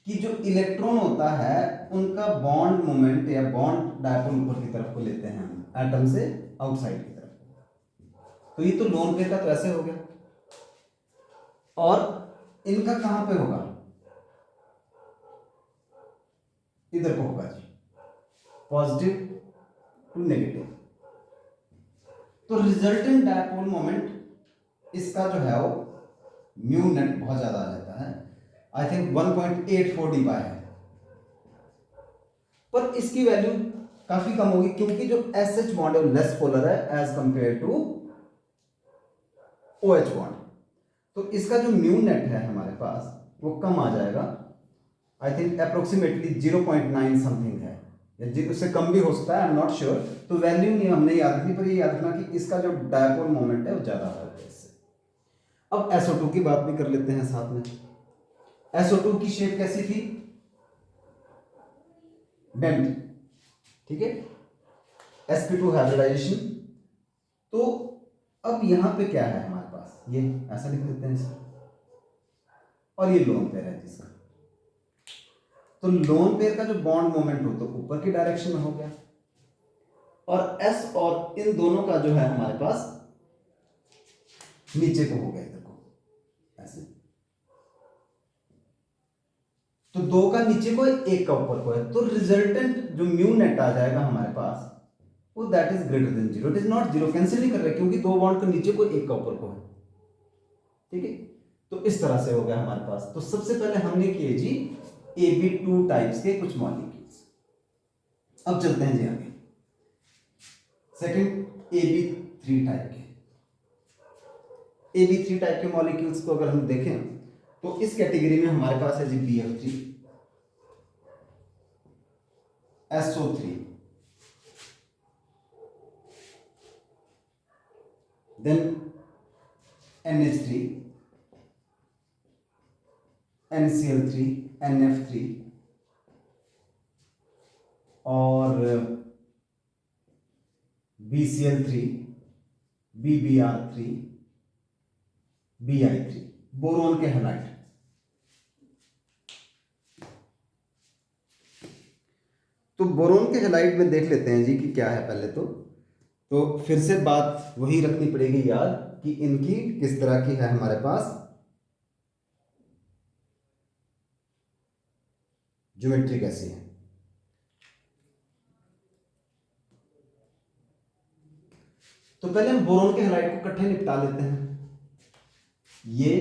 कि जो इलेक्ट्रॉन होता है उनका बॉन्ड मोमेंट या बॉन्ड डायपोल ऊपर की तरफ को लेते हैं हम, एटम से आउटसाइड की तरफ। तो ये तो लोन पेयर का तो ऐसे हो गया, और इनका कहां पे होगा? इधर को होगा जी, पॉजिटिव टू नेगेटिव। तो रिजल्टेंट डायपोल मोमेंट इसका जो है वो म्यू नेट बहुत ज्यादा आ जाता है, आई थिंक 1.84 डी बाय है, पर इसकी वैल्यू काफी कम होगी क्योंकि जो एसएच बॉन्ड है लेस पोलर है as compare to OH bond. तो इसका जो म्यू नेट है हमारे पास वो कम आ जाएगा, आई थिंक अप्रोक्सीमेटली 0.9 समथिंग है, या उससे कम भी हो सकता है, आई एम नॉट श्योर। तो वैल्यू नहीं हमने याद रखनी, पर ये याद रखना कि इसका जो डायपोल मोमेंट है वो ज्यादा होगा इससे। अब SO2 की बात भी कर लेते हैं साथ में। SO2 की शेप कैसी थी? बेंट, ठीक है, sp2 हाइब्रिडाइजेशन। तो अब यहां पे क्या है हमारे पास, ये ऐसा लिख लेते हैं इसे, और ये लोन पेयर है जिसका, तो लोन पेयर का जो बॉन्ड मोमेंट हो तो ऊपर की डायरेक्शन में हो गया, और S और इन दोनों का जो है हमारे पास नीचे को हो गया, इधर को ऐसे। तो दो का नीचे को है, एक का ऊपर को है, तो रिजल्टेंट जो म्यू नेट आ जाएगा हमारे पास वो that is greater than zero. It is not zero, cancel नहीं कर रहे क्योंकि दो बॉन्ड का नीचे को एक का ऊपर को है, ठीक है। तो इस तरह से हो गया हमारे पास। तो सबसे पहले हमने किए जी Ab2 टाइप्स के कुछ मॉलिक्यूल्स। अब चलते हैं जी आगे, सेकंड Ab3 टाइप के। Ab3 टाइप के मॉलिक्यूल्स को अगर हम देखें तो इस कैटेगरी में हमारे पास है जी BF3, SO3, then NH3, NCl3, NF3 और BCl3, BBr3, Bi3, बोरोन के हैलाइड। तो बोरोन के हैलाइड में देख लेते हैं जी कि क्या है पहले तो फिर से बात वही रखनी पड़ेगी याद कि इनकी किस तरह की है हमारे पास ज्योमेट्री कैसी है। तो पहले हम बोरोन के हैलाइड को इकट्ठे निपटा लेते हैं, ये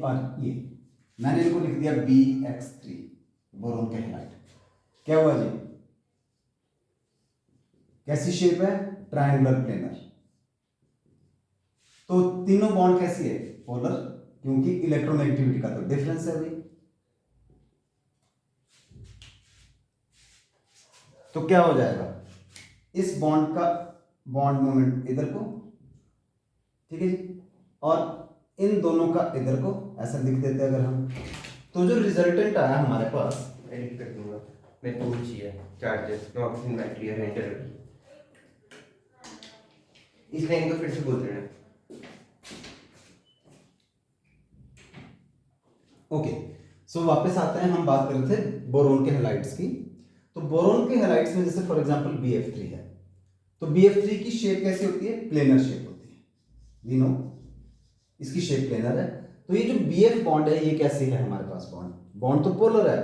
और ये, मैंने इनको लिख दिया BX3 बोरोन के हैलाइड। क्या हुआ जी, कैसी शेप है, ट्रायंगुलर प्लेनर। तो तीनों बॉन्ड कैसी है, पोलर, क्योंकि इलेक्ट्रोनेगेटिविटी का तो डिफरेंस है भाई। तो क्या हो जाएगा, इस बॉन्ड का बॉन्ड मोमेंट इधर को, ठीक है जी, और इन दोनों का इधर को, ऐसा लिख देते हैं अगर हम। तो जो रिजल्टेंट आया हमारे पास, एडिट कर दूंगा, मेरे को भी चाहिए चार्जेस, नो ऑक्सीजन बैटरी है रेंटर। इस लाइन को फिर से बोल देना। ओके, सो वापस आते हैं, हम बात कर रहे थे बोरोन के हैलाइड्स की। तो बोरोन के हैलाइड्स में जैसे फॉर एग्जांपल BF3 है, तो BF3 की शेप कैसी होती है, प्लेनर शेप होती है, वी नो इसकी शेप प्लेनर है। तो ये जो BF बॉन्ड है ये कैसी है हमारे पास, बॉन्ड तो पोलर है,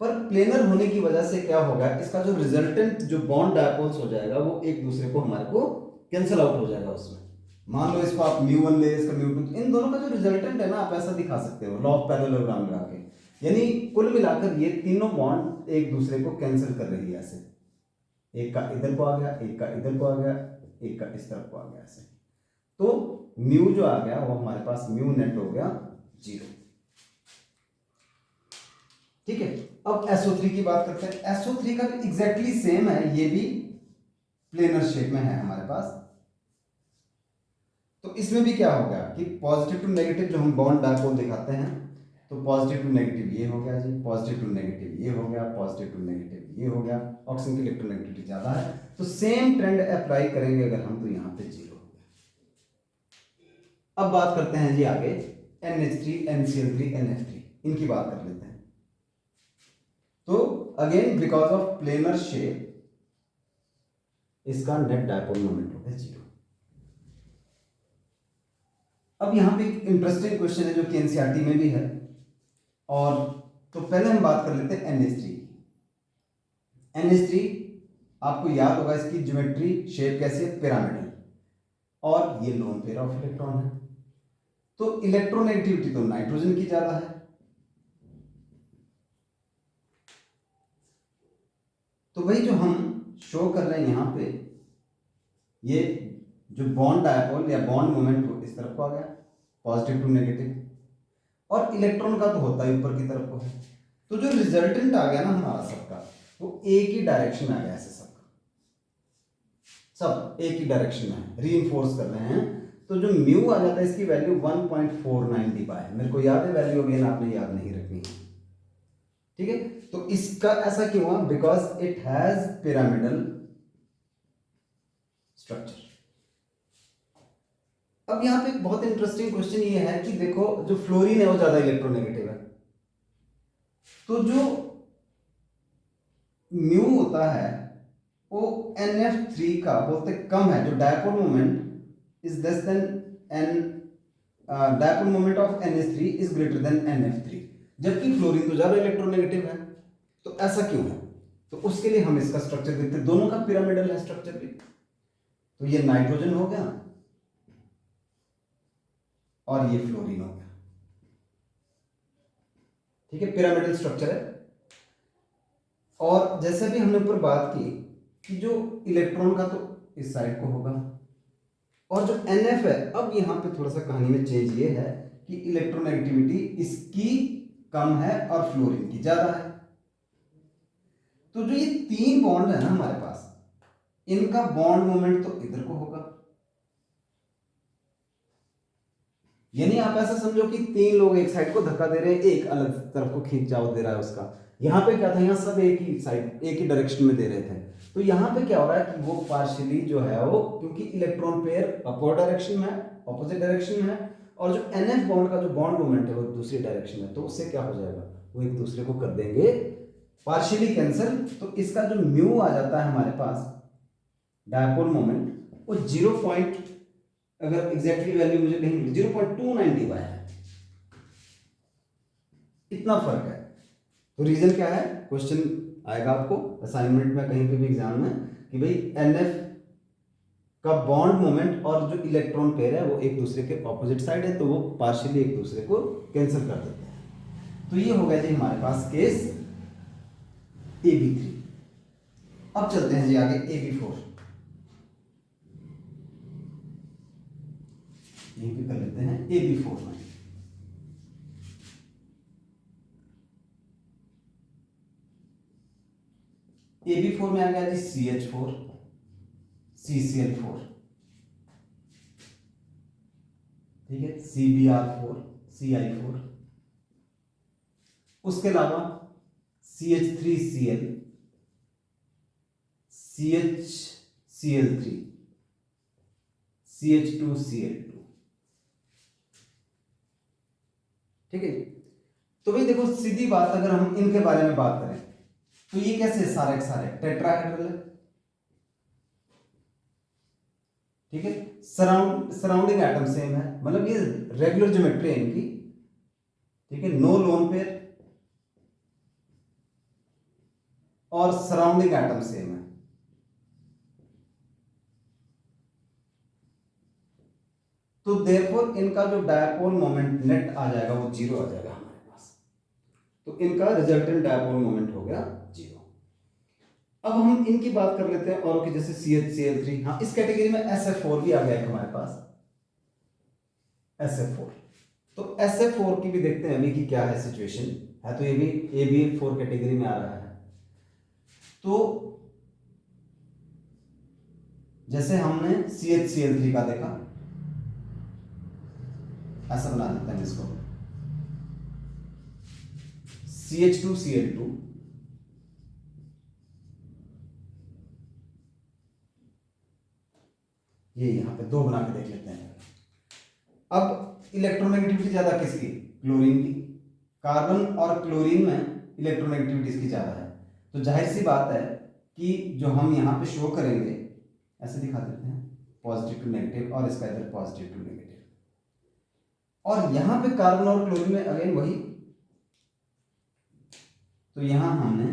पर प्लेनर होने की वजह से क्या होगा, इसका जो रिजल्टेंट जो बॉन्ड डायपोल्स हो जाएगा वो एक दूसरे को हमारे को कैंसिल आउट हो जाएगा उसमें। मान लो इसको आप μ1 ले, इसका μ2, तो इन दोनों का जो रिजल्टेंट है ना आप ऐसा दिखा सकते हो लॉ ऑफ पैरेललोग्राम लगा के, यानी कुल मिलाकर ये तीनों बॉन्ड एक दूसरे को कैंसिल कर रही है ऐसे, एक का इधर को आ गया, एक का इधर को आ गया, एक का इस तरफ को आ गया ऐसे। तो म्यू जो आ गया वो हमारे पास म्यू नेट हो गया 0, ठीक है। अब SO3 की बात करते हैं। SO3 का भी एग्जैक्टली सेम है, ये भी प्लेनर शेप में है हमारे पास। तो इसमें भी क्या हो गया कि पॉजिटिव टू नेगेटिव जो हम बॉन्ड डायपोल दिखाते हैं, तो पॉजिटिव टू नेगेटिव ये हो गया जी, पॉजिटिव टू नेगेटिव ये हो गया, पॉजिटिव टू नेगेटिव ये हो गया, ऑक्सीजन की इलेक्ट्रोनेगेटिविटी ज्यादा है, तो सेम ट्रेंड अप्लाई करेंगे अगर हम, तो यहां पे 0 हो गया। अब बात करते हैं जी आगे NH3, NCl3, NF3, इनकी बात कर लेते हैं। तो again because of planar shape इसका नेट डायपोल मोमेंट होता है 0। अब यहां पे एक इंटरेस्टिंग क्वेश्चन है जो कि एनसीईआरटी में भी है, और तो पहले हम बात कर लेते हैं NH3 की। NH3 आपको याद होगा इसकी ज्योमेट्री शेप कैसी है, पिरामिडल, और ये लोन पेयर ऑफ इलेक्ट्रॉन है। तो इलेक्ट्रोनेगेटिविटी तो नाइट्रोजन की ज्यादा है, तो वही जो हम शो कर रहे हैं यहां पे, ये जो बॉन्ड डायपोल या बॉन्ड मोमेंट इस तरफ को आ गया, पॉजिटिव टू नेगेटिव, और इलेक्ट्रॉन का तो होता है ऊपर की तरफ को है। तो जो रिजल्टेंट आ गया ना हमारा सबका, वो एक ही डायरेक्शन में आ गया, ऐसे सबका सब एक ही डायरेक्शन में रीइंफोर्स कर रहे हैं। तो जो म्यू आ जाता है इसकी वैल्यू 1.490 है। मेरे को याद है वैल्यू, अगेन आपने याद नहीं रखनी है, ठीक है। तो इसका ऐसा क्यों हुआ, because it has pyramidal structure. अब यहां पे एक बहुत इंटरेस्टिंग क्वेश्चन ये है कि देखो जो फ्लोरीन है वो ज्यादा इलेक्ट्रोनेगेटिव है, तो जो म्यू होता है वो NF3 का बोलते कम है, जो dipole moment is less than N, dipole moment of NH3 is greater than NF3, जबकि फ्लोरीन तो ज्यादा इलेक्ट्रोनेगेटिव है। तो ऐसा क्यों है, तो उसके लिए हम इसका स्ट्रक्चर देखते हैं। दोनों का पिरामिडल है स्ट्रक्चर भी, तो ये नाइट्रोजन हो गया और ये फ्लोरीन हो गया, ठीक है, पिरामिडल स्ट्रक्चर है। और जैसे भी हमने ऊपर बात की कि जो इलेक्ट्रॉन का तो इस साइड को होगा, और जो NF है, अब यहां पे थोड़ा सा कहानी में चेंज ये है कि इलेक्ट्रोनेगेटिविटी इसकी कम है और फ्लोरीन की ज्यादा है। तो जो ये तीन बॉन्ड है ना हमारे पास, इनका बॉन्ड मोमेंट तो इधर को होगा, यानी आप ऐसा समझो कि तीन लोग एक साइड को धक्का दे रहे हैं, एक अलग तरफ को खींचाव दे रहा है उसका। यहां पे क्या था, यहां सब एक ही साइड एक ही डायरेक्शन में दे रहे थे। तो यहां पे क्या हो रहा है कि वो पार्शियली जो है वो, क्योंकि इलेक्ट्रॉन पेयर अपवर्ड डायरेक्शन में है, ऑपोजिट डायरेक्शन में है, और जो NF बॉन्ड का जो बॉन्ड मोमेंट है वो दूसरी डायरेक्शन में, तो उससे क्या हो जाएगा, वो एक दूसरे को कर देंगे पार्शियली कैंसिल। तो इसका जो म्यू आ जाता है हमारे पास डायपोल मोमेंट, वो 0. अगर एग्जैक्टली वैल्यू मुझे कहीं 0.290 है, इतना फर्क है। तो रीजन क्या है, क्वेश्चन आएगा आपको असाइनमेंट में कहीं पे भी एग्जाम में कि भाई NF का बॉन्ड मोमेंट और जो इलेक्ट्रॉन पेयर है वो एक दूसरे के ऑपोजिट साइड है, तो वो पार्शियली एक दूसरे को कैंसिल कर देते हैं। तो ये हो गया जी हमारे पास केस AB3। अब चलते हैं जी आगे AB4, यहीं पे कर लेते हैं AB4 में। AB4 में आ गया जी CH4 CCl4, ठीक है, CBr4 CI4, उसके अलावा CH3Cl CHCl3 CH2Cl2, ठीक है। तो भाई देखो सीधी बात, अगर हम इनके बारे में बात करें तो ये कैसे सारे के सारे टेट्राहेड्रल है, ठीक है, सराउंडिंग एटम सेम है, मतलब ये रेगुलर ज्योमेट्री है इनकी, ठीक है, नो लोन पेयर और सराउंडिंग एटम सेम है। तो देयरफॉर इनका जो डायपोल मोमेंट नेट आ जाएगा वो 0 आ जाएगा हमारे पास, तो इनका रिजल्टेंट डायपोल मोमेंट हो गया 0। अब हम इनकी बात कर लेते हैं और कि जैसे CH Cl3, हाँ इस कैटेगरी में SF4 भी आ गया है हमारे पास, SF4। तो SF4 की भी देखते हैं अभी कि क्या है सिचुएशन है, तो ये भी AB4 कैटेगरी में आ रहा है। तो जैसे हमने CH Cl3 का देखा, ऐसा बना देते हैं इसको, CH2Cl2, ये यहां पे दो बना के देख लेते हैं। अब इलेक्ट्रोनेगेटिविटी ज्यादा किसकी, क्लोरीन की, कार्बन और क्लोरीन में इलेक्ट्रोनेगेटिविटी इसकी ज्यादा है। तो जाहिर सी बात है कि जो हम यहां पे शो करेंगे, ऐसे दिखा देते हैं पॉजिटिव टू नेगेटिव, और इसका इधर पॉजिटिव टू नेगेटिव, और यहां पे कार्बन और क्लोरीन में अगेन वही तो यहाँ हमने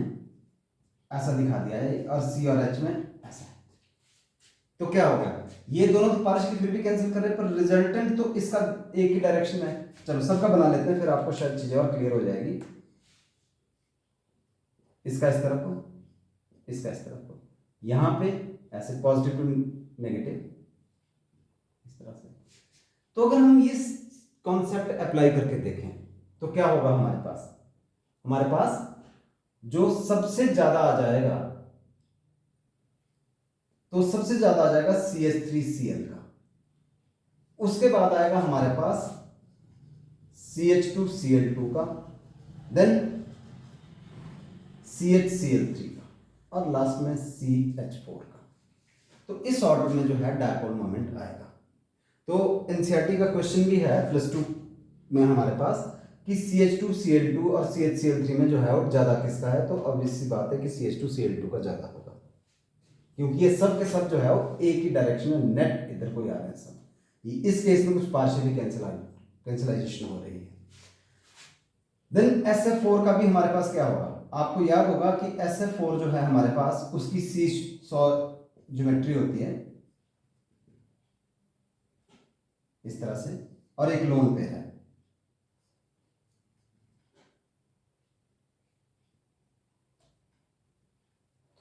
ऐसा दिखा दिया है और C और H में ऐसा है। तो क्या होगा, ये दोनों तो पार्शियल फिर भी कैंसिल कर रहे हैं, पर रिजल्टेंट तो इसका एक ही डायरेक्शन है। चलो सबका बना लेते हैं, फिर आपको शायद चीजें और क्लियर हो जाएगी। इसका इस तरफ को, इसका इस तरफ को, यहां पे ऐसे पॉजिटिव टू नेगेटिव इस तरह से। तो अगर हम ये कॉन्सेप्ट अप्लाई करके देखें तो क्या होगा हमारे पास जो सबसे ज्यादा आ जाएगा, तो सबसे ज्यादा आ जाएगा CH3Cl का, उसके बाद आएगा हमारे पास CH2Cl2 का, देन CHCl3 का, और लास्ट में CH4 का। तो इस ऑर्डर में जो है डायपोल मोमेंट आएगा। तो एनसीईआरटी का क्वेश्चन भी है +2 में हमारे पास कि CH2Cl2 और CHCl3 में जो है वो ज्यादा किसका है, तो ऑब्वियस सी बात है कि CH2Cl2 का ज्यादा होगा, क्योंकि ये सब के सब जो है वो एक ही डायरेक्शन में नेट इधर को ही आ रहे हैं सब। इस केस में कुछ पार्शियली कैंसिलाइजेशन हो रही है। देन SF4 का भी हमारे पास क्या होगा, आपको याद होगा कि SF4 जो है हमारे पास उसकी C ज्योमेट्री होती है इस तरह से, और एक लोन पेयर है।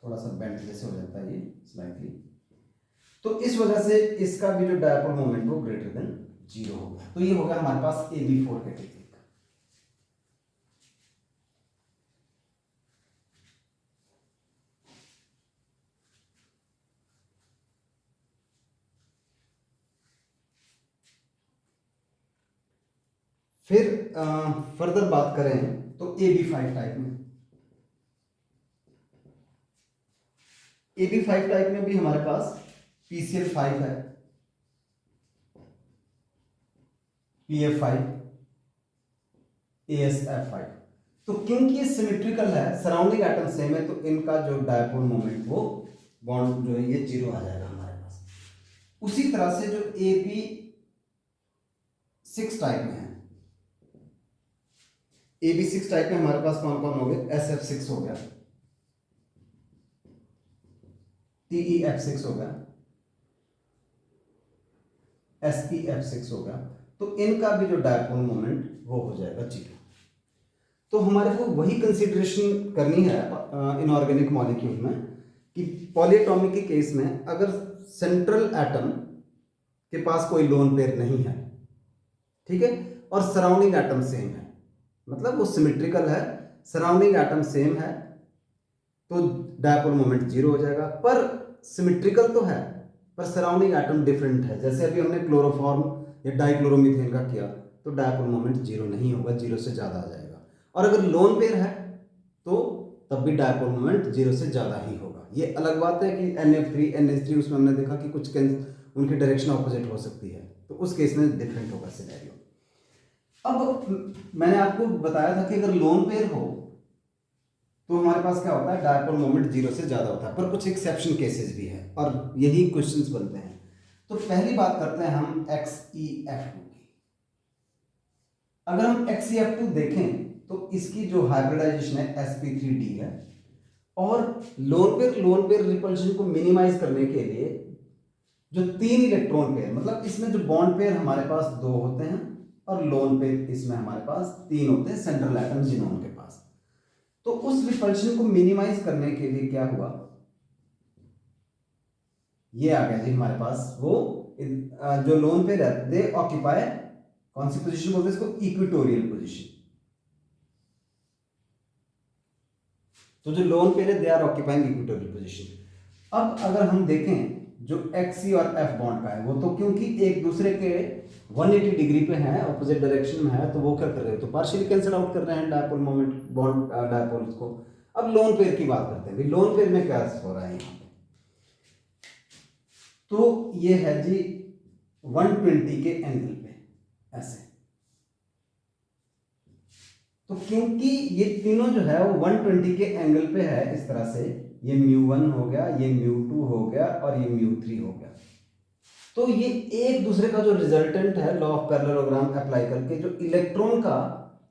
थोड़ा सा बेंड जैसे हो जाता है ये स्लाइटली, तो इस वजह से इसका भी जो डायपोल मोमेंट वो ग्रेटर देन 0 हो गया। तो ये हो गया हमारे पास AB4 कैटेगरी का। फिर फर्दर बात करें तो AB5 टाइप में, AB5 टाइप में भी हमारे पास PCl5 है, PF5, ASF5। तो क्योंकि ये सिमेट्रिकल है, सराउंडिंग एटम सेम है, तो इनका जो डायपोल मोमेंट वो बॉन्ड जो है ये 0 आ जाएगा हमारे पास। उसी तरह से जो AB6 टाइप में है, AB6 टाइप में हमारे पास कौन कौन हो गए, SF6 हो गया, TEF6 हो गया, SPF6 हो गया। तो इनका भी जो डायपोल मोमेंट वो हो जाएगा 0। तो हमारे को वही कंसीडरेशन करनी है इनऑर्गेनिक मॉलिक्यूल में कि पॉलीएटॉमिक के केस में अगर सेंट्रल एटम के पास कोई लोन पेयर नहीं है, ठीक है, और सराउंडिंग एटम सेम है, मतलब वो सिमेट्रिकल है, सराउंडिंग एटम सेम है, तो डायपोल मोमेंट 0 हो जाएगा। पर सिमेट्रिकल तो है पर सराउंडिंग एटम डिफरेंट है, जैसे अभी हमने क्लोरोफॉर्म या डाइक्लोरोमीथेन का किया, तो डायपोल मोमेंट 0 नहीं होगा, 0 से ज़्यादा आ जाएगा। और अगर लोन पेयर है तो तब भी डायपोल मोमेंट 0 से ज़्यादा ही होगा। ये अलग बात है कि NF3 NH3 उसमें हमने देखा कि कुछ उनकी डायरेक्शन ऑपोजिट हो सकती है, तो उस केस में डिफरेंट होगा सिनेरियो। अब मैंने आपको बताया था कि अगर लोन पेयर हो तो हमारे पास क्या होता है, डायपोल मोमेंट 0 से ज़्यादा होता है, पर कुछ एक्सेप्शन केसेस भी है और यही क्वेश्चंस बनते हैं। तो पहली बात करते हैं हम XeF2 की। अगर हम XeF2 देखें तो इसकी जो हाइब्रिडाइजेशन है sp3d है, और लोन पेयर रिपल्शन को मिनिमाइज करने के लिए जो 3 इलेक्ट्रॉन पेयर, मतलब इसमें जो बॉन्ड पेयर हमारे पास 2 होते हैं और लोन पेयर इसमें हमारे पास 3 होते हैं सेंट्रल एटम जिनोन के पास। तो उस रिपल्शन को मिनिमाइज करने के लिए क्या हुआ, ये आ गया जी हमारे पास वो जो लोन पेयर है, दे ऑक्यूपाई कौन सी पोजीशन बोलते हैं इसको, इक्वेटोरियल पोजीशन। तो जो लोन पेयर है they are occupying equatorial position. अब अगर हम देखें जो XC और F बॉन्ड का है, वो तो क्योंकि एक दूसरे के 180 डिग्री पे हैं, ऑपोजिट डायरेक्शन में है, तो वो क्या कर रहे हैं, तो पार्शियली कैंसिल आउट कर रहे हैं डायपोल मोमेंट बॉन्ड डायपोल्स को। अब लोन पेयर की बात करते हैं, लोन पेयर में क्या हो रहा है यहाँ पे, तो ये है जी 120 के एंगल पे ऐसे। तो क्योंकि ये तीनों जो है वो 120 के एंगल पे है इस तरह से, ये μ1 हो गया, ये μ2 हो गया और ये μ3 हो गया, तो ये एक दूसरे का जो रिजल्टेंट है लॉ ऑफ पैरेललोग्राम अप्लाई करके जो इलेक्ट्रॉन का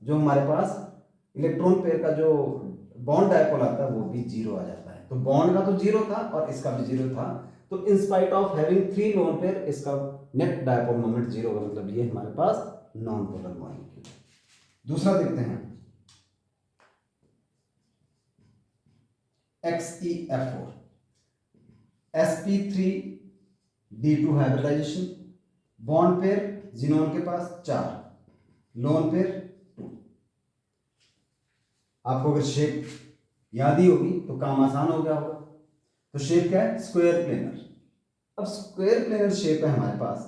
जो हमारे पास इलेक्ट्रॉन पेयर का जो बॉन्ड डायपोल आता है वो भी जीरो आ जाता है। तो बॉन्ड का तो जीरो था और इसका भी जीरो था, तो in spite of having 3 lone pair इसका नेट डायपोल मोमेंट जीरो का मतलब ये हमारे पास नॉन पोलर मॉलिक्यूल। दूसरा देखते हैं XeF4 sp3d2 hybridisation, bond pair xenon के पास 4, लोन पेयर 2। आपको अगर शेप याद ही होगी तो काम आसान हो गया होगा। तो शेप क्या है? Square planar. अब स्क्वायर प्लेनर शेप है हमारे पास,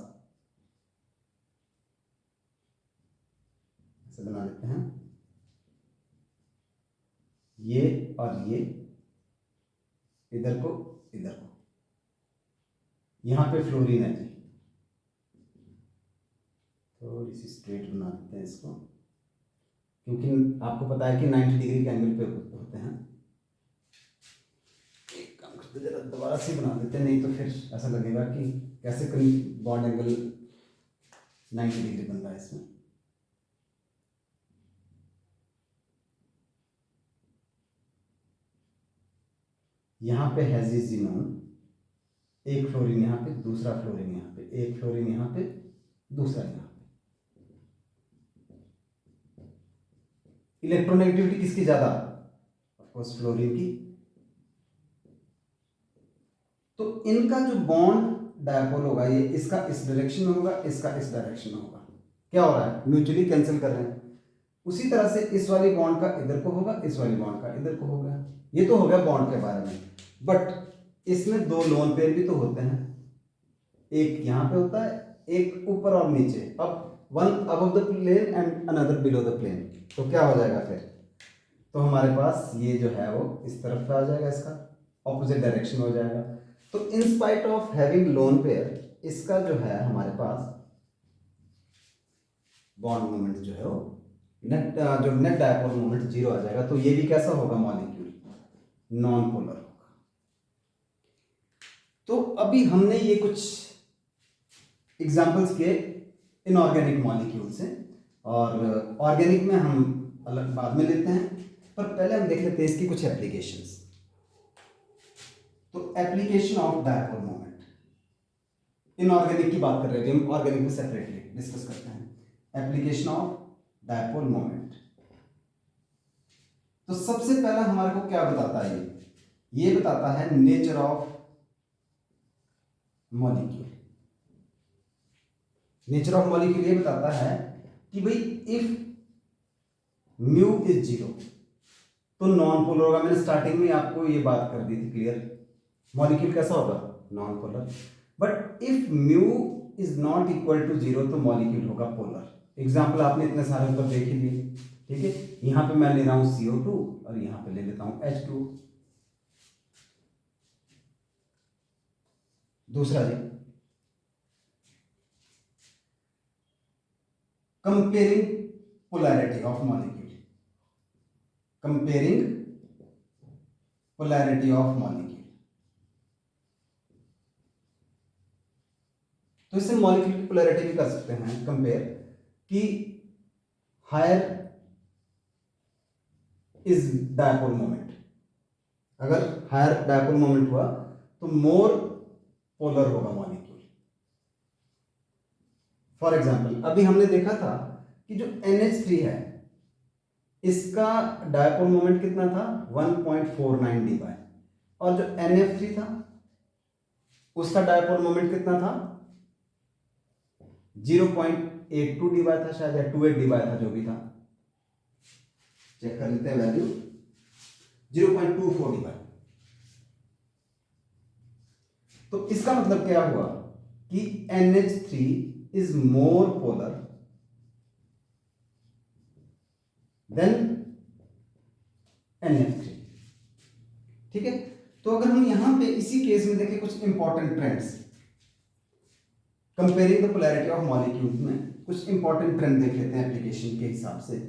ऐसे बना लेते हैं, ये और ये, इधर को इधर को, यहां पे फ्लोरीन है जी, थोड़ी सी स्ट्रेट बना देते हैं इसको, क्योंकि आपको पता है कि 90 डिग्री के एंगल पे होते हैं। एक काम करते जरा दोबारा से बना देते हैं, नहीं तो फिर ऐसा लगेगा कि कैसे कोई बॉन्ड एंगल 90 डिग्री बन रहा है इसमें। यहाँ पे है जी जिनोन, एक फ्लोरीन यहाँ पे, दूसरा फ्लोरीन यहाँ पे, एक फ्लोरीन यहाँ पे, दूसरा यहाँ पे। इलेक्ट्रोनेगेटिविटी किसकी ज्यादा? ऑफ कोर्स फ्लोरीन की। तो इनका जो बॉन्ड डायपोल होगा, ये इसका इस डायरेक्शन में होगा, इसका इस डायरेक्शन में होगा। क्या हो रहा है? म्यूचुअली कैंसिल कर रहे हैं। उसी तरह से इस वाली बॉन्ड का इधर को होगा, इस वाली बॉन्ड का इधर को होगा। ये तो हो गया बॉन्ड के बारे में, बट इसमें 2 लोन पेयर भी तो होते हैं, एक यहाँ पे होता है, एक ऊपर और नीचे। अब one above the plane and another below the plane, तो क्या हो जाएगा फिर? तो हमारे पास ये जो है वो इस तरफ आ जाएगा, इसका ऑपोजिट डायरेक्शन हो जाएगा। तो in spite of having lone pair, इसका जो है हमारे पास बॉन्ड मोमेंट जो है वो नेट डायपोल मोमेंट जीरो आ जाएगा। तो ये भी कैसा होगा मॉलिक्यूल? नॉन पोलर होगा। तो अभी हमने ये कुछ एग्जांपल्स किए इनऑर्गेनिक मॉलिक्यूल से, और ऑर्गेनिक में हम अलग बाद में लेते हैं, पर पहले हम देख लेते हैं इसकी कुछ एप्लीकेशंस। तो application of dipole moment, inorganic की बात कर रहे थे हम, ऑर्गेनिक में सेपरेटली डिस्कस करते हैं। एप्लीकेशन ऑफ डायपोल मोमेंट, तो सबसे पहला हमारे को क्या बताता है? ये बताता है nature of molecule. Nature of molecule ये बताता है कि भाई इफ म्यू इज जीरो तो नॉन पोलर होगा। मैंने स्टार्टिंग में आपको ये बात कर दी थी, क्लियर? मॉलिक्यूल कैसा होगा? Non polar. But if mu is not equal to zero तो मॉलिक्यूल होगा पोलर। एग्जाम्पल आपने इतने सारे ऊपर देख ही लिए, ठीक है? यहां पे मैं ले रहा हूं CO2 और यहां पे ले लेता हूं H2। दूसरा जी, comparing polarity of molecule, comparing polarity of molecule. तो इससे मॉलिक्यूल की पोलैरिटी भी कर सकते हैं कंपेयर, कि हायर इज डायपोल मोमेंट। अगर हायर डायपोल मोमेंट हुआ तो मोर पोलर होगा मॉलिक्यूल। फॉर एग्जाम्पल अभी हमने देखा था कि जो NH3 है इसका डायपोल मोमेंट कितना था? 1.49 dy, और जो NF3 था उसका डायपोल मोमेंट कितना था? 0.82 dy था शायद, या 28 dy था, जो भी था। चेक कर लेते हैं वैल्यू, 0.24 dy। तो इसका मतलब क्या हुआ कि NH3 is more polar then NF3, ठीक है? तो अगर हम यहां पे इसी केस में देखें कुछ important trends, comparing the polarity of molecules में कुछ इंपॉर्टेंट ट्रेंड देख लेते हैं एप्लीकेशन के हिसाब से।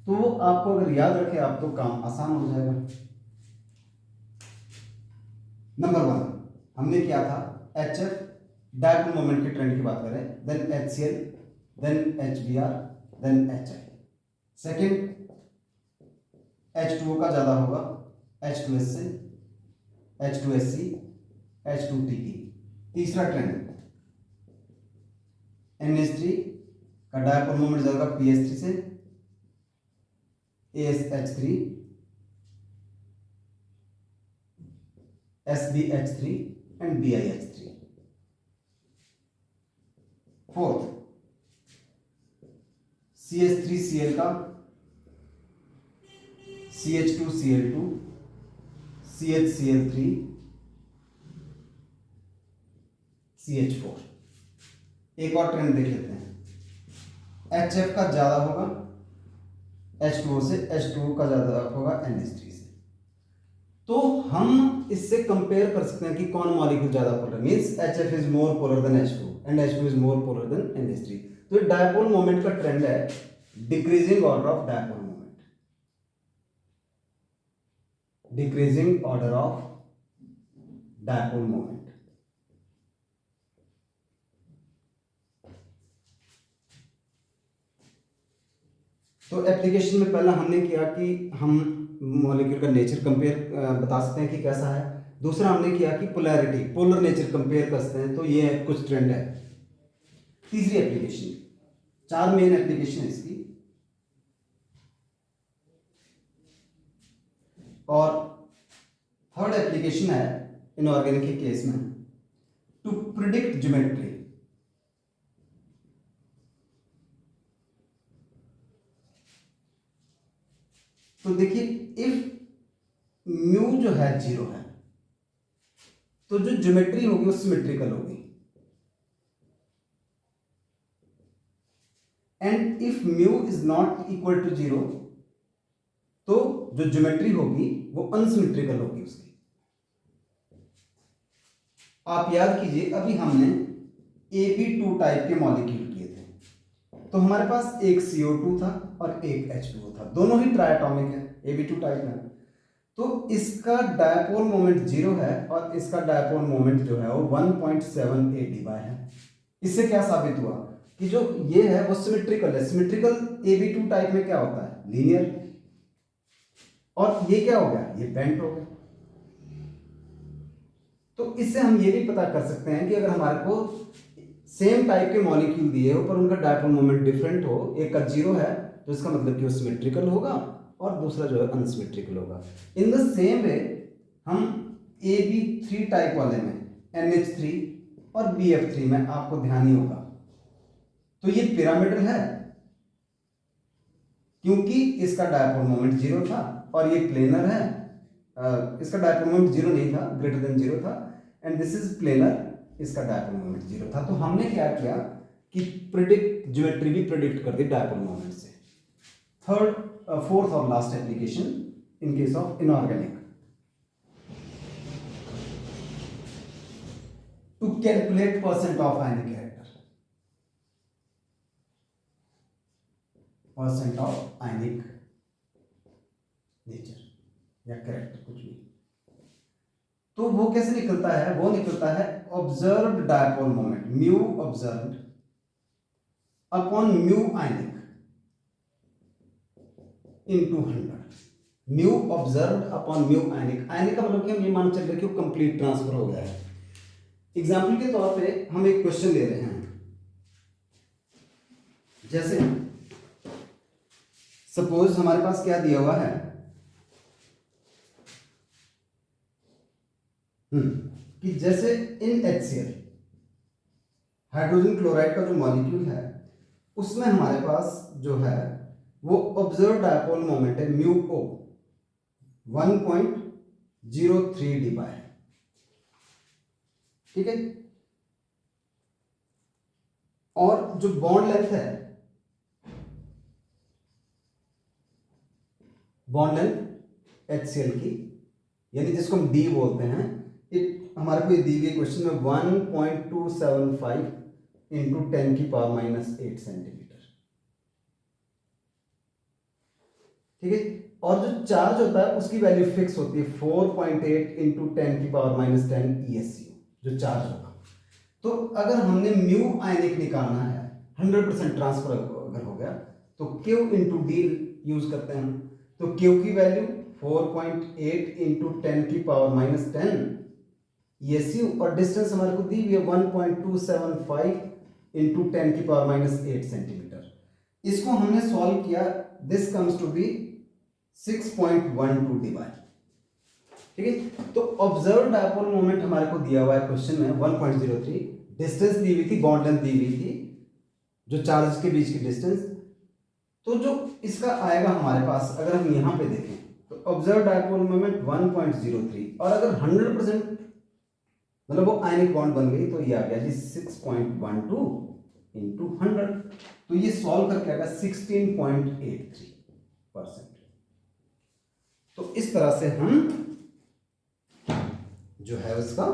तो वो आपको अगर याद रखे आप तो काम आसान हो जाएगा। नंबर 1 हमने किया था HF, डायपोल मोमेंट के ट्रेंड की बात करें, then HCl, then HBr, then HI। Second H2O का ज़्यादा होगा H2S से, H2SC, H2TP। तीसरा ट्रेंड NH3 का डायपोल मोमेंट ज़्यादा होगा PH3 से, ASH3, SBH3 and BiH3। Fourth CH3Cl का CH2Cl2, CHCl3, CH4। एक और ट्रेंड देख लेते हैं, HF का ज़्यादा होगा H2O से, H2O का ज़्यादा होगा NH3 से। तो हम इससे कंपेयर कर सकते हैं कि कौन मॉलिक्यूल ज़्यादा polar, means HF is more polar than H2 and H2 is more polar than NH3। तो डायपोल मोमेंट का ट्रेंड है decreasing order of dipole moment, decreasing order of dipole moment. तो एप्लीकेशन में पहला हमने किया कि हम मॉलिक्यूल का नेचर कंपेयर बता सकते हैं कि कैसा है। दूसरा हमने किया कि पोलैरिटी, पोलर नेचर कंपेयर कर सकते हैं, तो ये है कुछ ट्रेंड है। तीसरी एप्लीकेशन, 4 मेन एप्लीकेशन है इसकी, और थर्ड एप्लीकेशन है इनऑर्गेनिक के केस में टू प्रिडिक्ट ज्योमेट्री। तो देखिए इफ म्यू जो है 0 है तो जो ज्योमेट्री होगी वो सिमेट्रिकल होगी, and if mu is not equal to 0 तो जो ज्योमेट्री होगी वो अनसिमेट्रिकल होगी उसकी। आप याद कीजिए अभी हमने AB2 टाइप के मॉलिक्यूल किए थे, तो हमारे पास एक CO2 था और एक H2O था, दोनों ही ट्राइएटॉमिक है, AB2 टाइप है। तो इसका डायपोल मोमेंट 0 है और इसका डायपोल मोमेंट जो है वो 1.78 dy है। इससे क्या साबित हुआ कि जो ये है वो सिमेट्रिकल है। सिमेट्रिकल AB2 टाइप में क्या होता है, लीनियर, और ये क्या हो गया, ये बेंट हो गया। तो इससे हम ये भी पता कर सकते हैं कि अगर हमारे को सेम टाइप के मॉलिक्यूल दिए हो पर उनका डायपोल मोमेंट डिफरेंट हो, एक का 0 है तो इसका मतलब कि वो सिमेट्रिकल होगा और दूसरा जो है अनसिमेट्रिकल होगा। इन द सेम वे हम AB3 टाइप वाले में NH3 और BF3 में आपको ध्यान ही होगा, तो ये पिरामिडल है क्योंकि इसका डायपोल मोमेंट 0 था, और ये प्लेनर है, इसका डायपोल मोमेंट 0 नहीं था, ग्रेटर देन 0 था, एंड दिस इज प्लेनर, इसका डायपोल मोमेंट 0 था। तो हमने क्या किया कि प्रिडिक्ट ज्योमेट्री भी प्रिडिक्ट कर दी डायपोल मोमेंट से। फोर्थ और last application in case of inorganic, to calculate percent of ionic character, percent of ionic nature या कैरेक्टर कुछ भी। तो वो कैसे निकलता है, वो निकलता है observed dipole moment, mu observed upon mu ionic into 100। Mu observed upon mu ionic, ionic का मतलब कि हम ये मान चल रहे कि वो कंप्लीट ट्रांसफर हो गया है। एग्जाम्पल के तौर पे हम एक क्वेश्चन ले रहे हैं, जैसे सपोज हमारे पास क्या दिया हुआ है कि जैसे इन HCl हाइड्रोजन क्लोराइड का जो मॉलिक्यूल है उसमें हमारे पास जो है वो ऑब्जर्व डायपोल मोमेंट है म्यू ओ 1.03 dy है, ठीक है। और जो बॉन्ड लेंथ है, बॉन्ड लेंथ HCl की, यानी जिसको हम D बोलते हैं, हमारे को ये दी गई क्वेश्चन में 1.275 इंटू 10⁻⁸ सेंटीमीटर, ठीक है। और जो चार्ज होता है उसकी वैल्यू फिक्स होती है 4.8 इंटू 10⁻10 ESU, जो चार्ज होगा। तो अगर हमने म्यू आयनिक निकालना है, 100% ट्रांसफर अगर हो गया, तो Q इंटू D यूज करते हैं हम। तो Q की वैल्यू 4.8 इंटू 10 की पावर -10, SU और डिस्टेंस हमारे को दी हुई है 1.275 इंटू 10 की पावर -8 सेंटीमीटर। इसको हमने सॉल्व किया, this comes to be 6.12 divide. ठीक है, तो ऑब्जर्व डायपोल मोमेंट हमारे को दिया हुआ है क्वेश्चन में 1.03, डिस्टेंस दी हुई थी, बॉन्ड लेंथ दी हुई थी, जो चार्ज के बीच की डिस्टेंस। तो जो इसका आएगा हमारे पास, अगर हम यहां पे देखें तो ऑब्जर्व डायपोल मोमेंट 1.03, और अगर 100% मतलब वो आयनिक बॉन्ड बन गई तो ये आ गया जी 6.12 इंटू 100, तो ये सॉल्व करके आएगा 16.83%। तो इस तरह से हम जो है उसका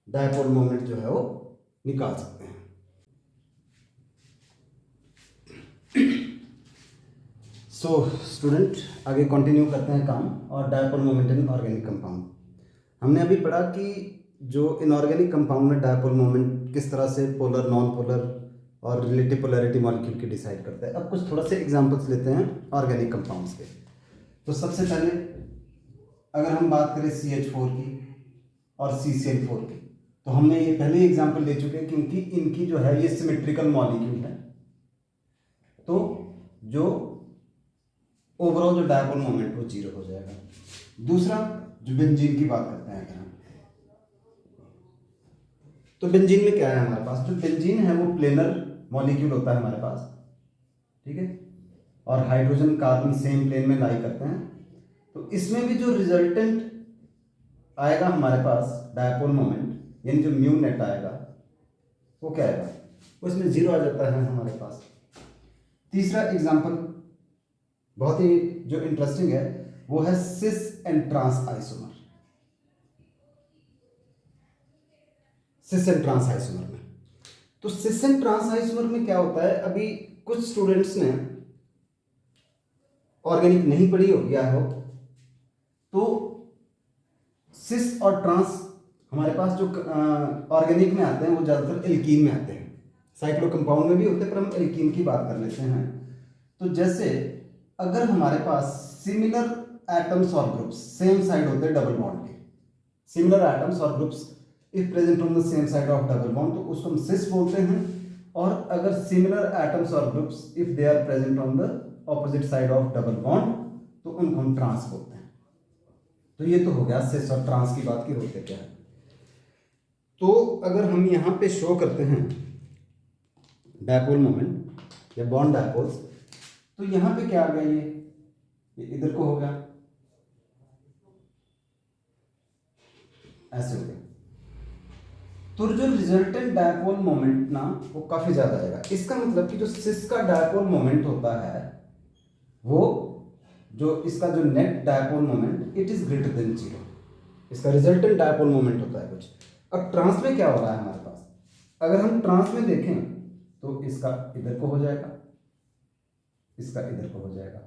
डायपोल मोमेंट जो है वो निकाल सकते हैं। सो स्टूडेंट, आगे कंटिन्यू करते हैं काम, और dipole moment in organic compound. हमने अभी पढ़ा कि जो इनऑर्गेनिक कंपाउंड में डायपोल मोमेंट किस तरह से पोलर, नॉन पोलर और रिलेटिव पोलैरिटी मॉलिक्यूल की डिसाइड करता है। अब कुछ थोड़ा से एग्जांपल्स लेते हैं ऑर्गेनिक कंपाउंड्स के। तो सबसे पहले अगर हम बात करें CH4 की और CCl4 की, तो हमने ये पहले ही एग्जांपल ले चुके हैं, क्योंकि इनकी जो है ये सिमेट्रिकल मॉलिक्यूल है, तो जो ओवरऑल जो डायपोल मोमेंट वो 0 हो जाएगा। दूसरा, जो बेंजीन की बात करते हैं अगर हम, तो बेंजीन में क्या है हमारे पास, जो बेंजीन है वो प्लेनर मॉलिक्यूल होता है हमारे पास, ठीक है, और हाइड्रोजन कार्बन सेम प्लेन में लाई करते हैं। तो इसमें भी जो रिजल्टेंट आएगा हमारे पास डायपोल मोमेंट, यानी जो म्यू नेट आएगा वो क्या आएगा, वो इसमें 0 आ जाता है हमारे पास। तीसरा एग्जांपल बहुत ही जो इंटरेस्टिंग है वो है cis and trans isomer. Cis and trans isomer में, तो सिस एंड ट्रांस आइसोमर में क्या होता है, अभी कुछ स्टूडेंट्स ने ऑर्गेनिक नहीं पढ़ी हो या हो, तो सिस और ट्रांस हमारे पास जो ऑर्गेनिक में आते हैं वो ज़्यादातर एल्कीन में आते हैं। साइक्लो कंपाउंड में भी होते हैं, पर हम एल्कीन की बात कर लेते हैं। तो जैसे अगर हमारे पास सिमिलर एटम्स और ग्रुप्स सेम साइड होते हैं डबल बॉन्ड के, सिमिलर एटम्स और groups if present on the same side of double bond, तो उसको हम सिस बोलते हैं। और अगर सिमिलर एटम्स और groups if they are present on the opposite side of double bond, तो उनको हम ट्रांस बोलते हैं। तो ये तो हो गया सिस और ट्रांस की बात की होते क्या है। तो अगर हम यहाँ पे शो करते हैं डायपोल मोमेंट या बॉन्ड डायपोल्स, तो यहाँ पे क्या आ गया, ये इधर को हो गया, ऐसे हो गया। तो जो रिजल्टेंट डायपोल मोमेंट ना वो काफी ज्यादा आएगा। इसका मतलब कि जो सिस का डायपोल मोमेंट होता है वो, जो इसका जो net dipole moment, it is greater then 0। इसका रिजल्टेंट डायपोल मोमेंट होता है कुछ। अब ट्रांस में क्या हो रहा है हमारे पास, अगर हम ट्रांस में देखें तो इसका इधर को हो जाएगा, इसका इधर को हो जाएगा,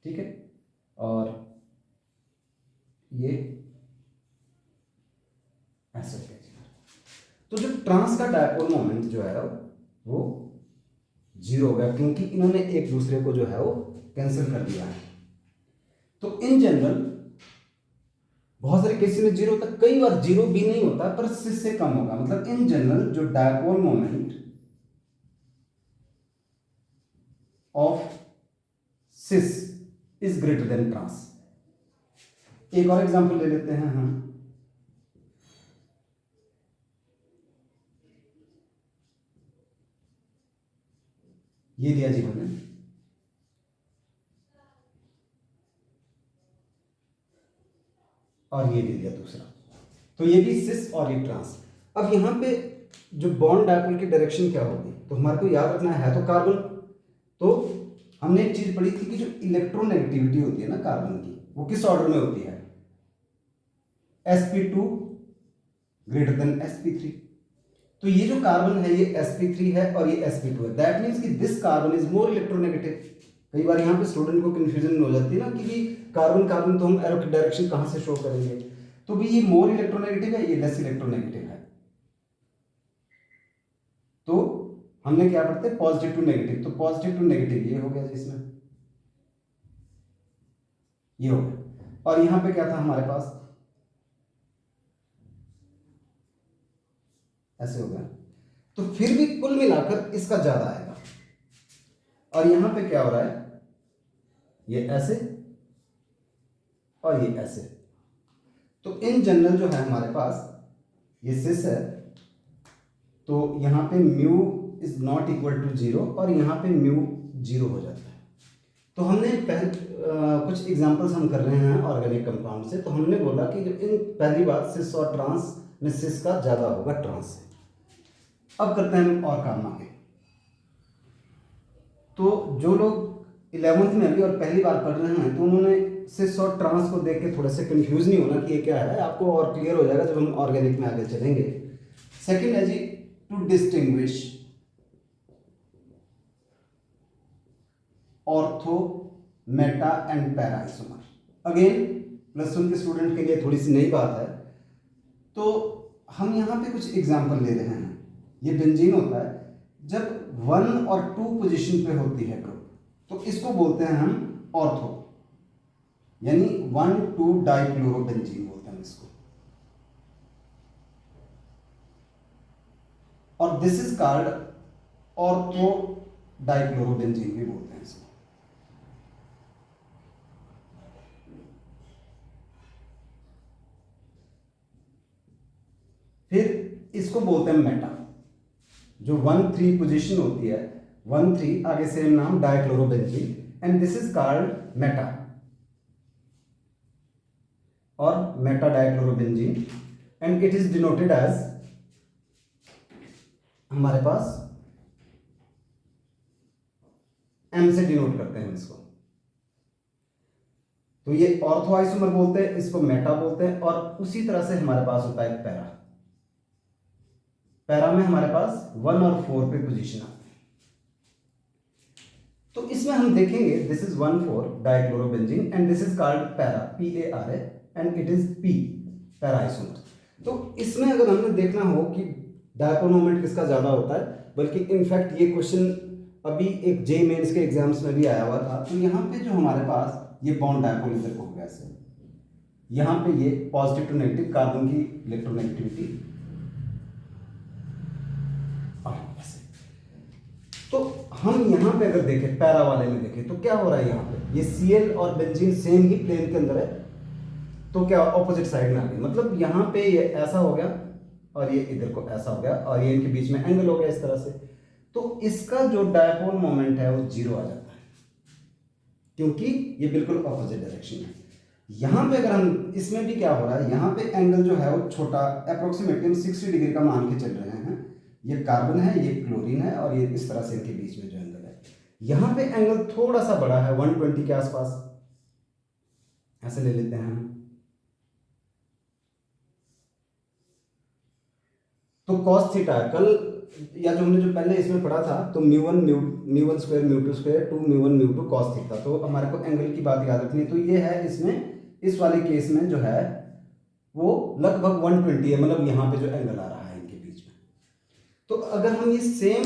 ठीक है, और ये ऐसे हो गया। तो जो ट्रांस का डायपोल मोमेंट जो है वो 0 हो गया, क्योंकि इन्होंने एक दूसरे को जो है वो कैंसिल कर दिया है। तो इन जनरल बहुत सारे केसेस में 0 होता है, कई बार 0 भी नहीं होता, पर सिस से कम होगा। मतलब इन जनरल जो dipole moment of cis is greater than trans. एक और एग्जांपल ले लेते हैं हम, ये दिया जी हमने, और ये दे दिया दूसरा, तो ये भी सिस और ये ट्रांस। अब यहाँ पे जो बॉन्ड डायपोल की डायरेक्शन क्या होगी, तो हमारे को याद रखना है तो कार्बन, तो हमने एक चीज पढ़ी थी कि जो इलेक्ट्रोनेगेटिविटी होती है ना कार्बन की, वो किस ऑर्डर में होती है, sp2 ग्रेटर देन sp3। तो ये जो कार्बन है ये sp3 है और ये sp2 है, दैट मीन्स कि this carbon is more electronegative. कई बार यहाँ पे स्टूडेंट को कंफ्यूजन हो जाती है ना कि भी कार्बन कार्बन तो हम एरो की डायरेक्शन कहाँ से शो करेंगे, तो भी ये मोर इलेक्ट्रोनेगेटिव है, ये लेस इलेक्ट्रोनेगेटिव है। तो हमने क्या पढ़ते हैं, पॉजिटिव टू नेगेटिव, तो पॉजिटिव टू नेगेटिव ये हो गया जिसमें, ये हो गया। और यहाँ पे क्या था हमारे पास, ऐसे हो गया। तो फिर भी कुल मिलाकर इसका ज्यादा आएगा। और यहाँ पे क्या हो रहा है, ये ऐसे और ये ऐसे। तो इन जनरल जो है हमारे पास ये सिस है, तो यहाँ पे mu is not equal to 0 और यहाँ पे म्यू 0 हो जाता है। तो हमने कुछ एग्जांपल्स हम कर रहे हैं ऑर्गेनिक कंपाउंड से। तो हमने बोला कि जो इन पहली बात सिस और ट्रांस में सिस का ज़्यादा होगा ट्रांस से। अब करते हैं हम और काम आगे। तो जो लोग 11th में अभी और पहली बार पढ़ रहे हैं तो उन्होंने सिस और ट्रांस को देख के थोड़े से कंफ्यूज नहीं होना कि ये क्या है, आपको और क्लियर हो जाएगा जब हम ऑर्गेनिक में आगे चलेंगे। सेकंड है जी to distinguish ortho, meta and para isomer. Again +1 के स्टूडेंट के लिए थोड़ी सी नई बात है। तो हम यहाँ पे कुछ एग्जांपल ले रहे हैं। ये बेंजीन होता है जब 1 और 2 पोजीशन पे होती है ग्रुप, तो इसको बोलते हैं हम ऑर्थो, यानी 1,2 डाइक्लोरोबेंजीन बोलते हैं इसको। और this is called ortho dichlorobenzene भी बोलते हैं इसको। फिर इसको बोलते हैं मेटा, जो 1,3 पोजीशन होती है, 1,3 आगे सेम नाम dichlorobenzene, and this is called meta और meta dichlorobenzene, and it is denoted as, हमारे पास एम से डिनोट करते हैं इसको। तो ये ऑर्थो आइसोमर बोलते हैं, इसको मेटा बोलते हैं। और उसी तरह से हमारे पास होता है पैरा। पैरा में हमारे पास 1 और 4 पे पोजीशन आते हैं। तो इसमें हम देखेंगे this is 1,4 dichlorobenzene and this is called para, PARA, and it is P, para isomer. तो इसमें अगर हमें देखना हो कि डायपोल मोमेंट किसका ज्यादा होता है, बल्कि इनफैक्ट ये क्वेश्चन अभी एक जे मेंस के एग्जाम्स में भी आया हुआ था। तो यहाँ पे जो हमारे पास ये बॉन्ड डायपोल इधर को हो गया ऐसे, यहाँ पे ये पॉजिटिव टू नेगेटिव कार्बन की इलेक्ट्रोनेगेटिविटी, तो हम यहाँ पे अगर देखें पैरा वाले में देखें तो क्या हो रहा है, यहाँ पे ये Cl और बेंजीन सेम ही प्लेन के अंदर है, तो क्या ऑपोजिट साइड में आ गई। मतलब यहाँ पे ये ऐसा हो गया और ये इधर को ऐसा हो गया और ये इनके बीच में एंगल हो गया इस तरह से। तो इसका जो डायपोल मोमेंट है वो 0 आ जाता है, क्योंकि ये बिल्कुल ऑपोजिट डायरेक्शन है। यहाँ पे अगर हम, इसमें भी क्या हो रहा है, यहाँ पे एंगल जो है वो छोटा, अप्रोक्सीमेटली हम 60 डिग्री का मान के चल रहे हैं। ये कार्बन है, ये क्लोरीन है, और ये इस तरह से इनके बीच में जो एंगल है, यहाँ पे एंगल थोड़ा सा बड़ा है, 120 के आसपास, ऐसे ले लेते हैं हम। तो cos थीटा है, कल या जो हमने जो पहले इसमें पढ़ा था, तो μ1 स्क्वायर μ2 स्क्वायर 2 μ1 μ2 cos थीटा। तो हमारे को एंगल की बात याद रखनी है। तो ये है इसमें, इस वाले केस में जो है वो लगभग 120 है, मतलब यहाँ पे जो एंगल आ रहा है इनके बीच में। तो अगर हम ये सेम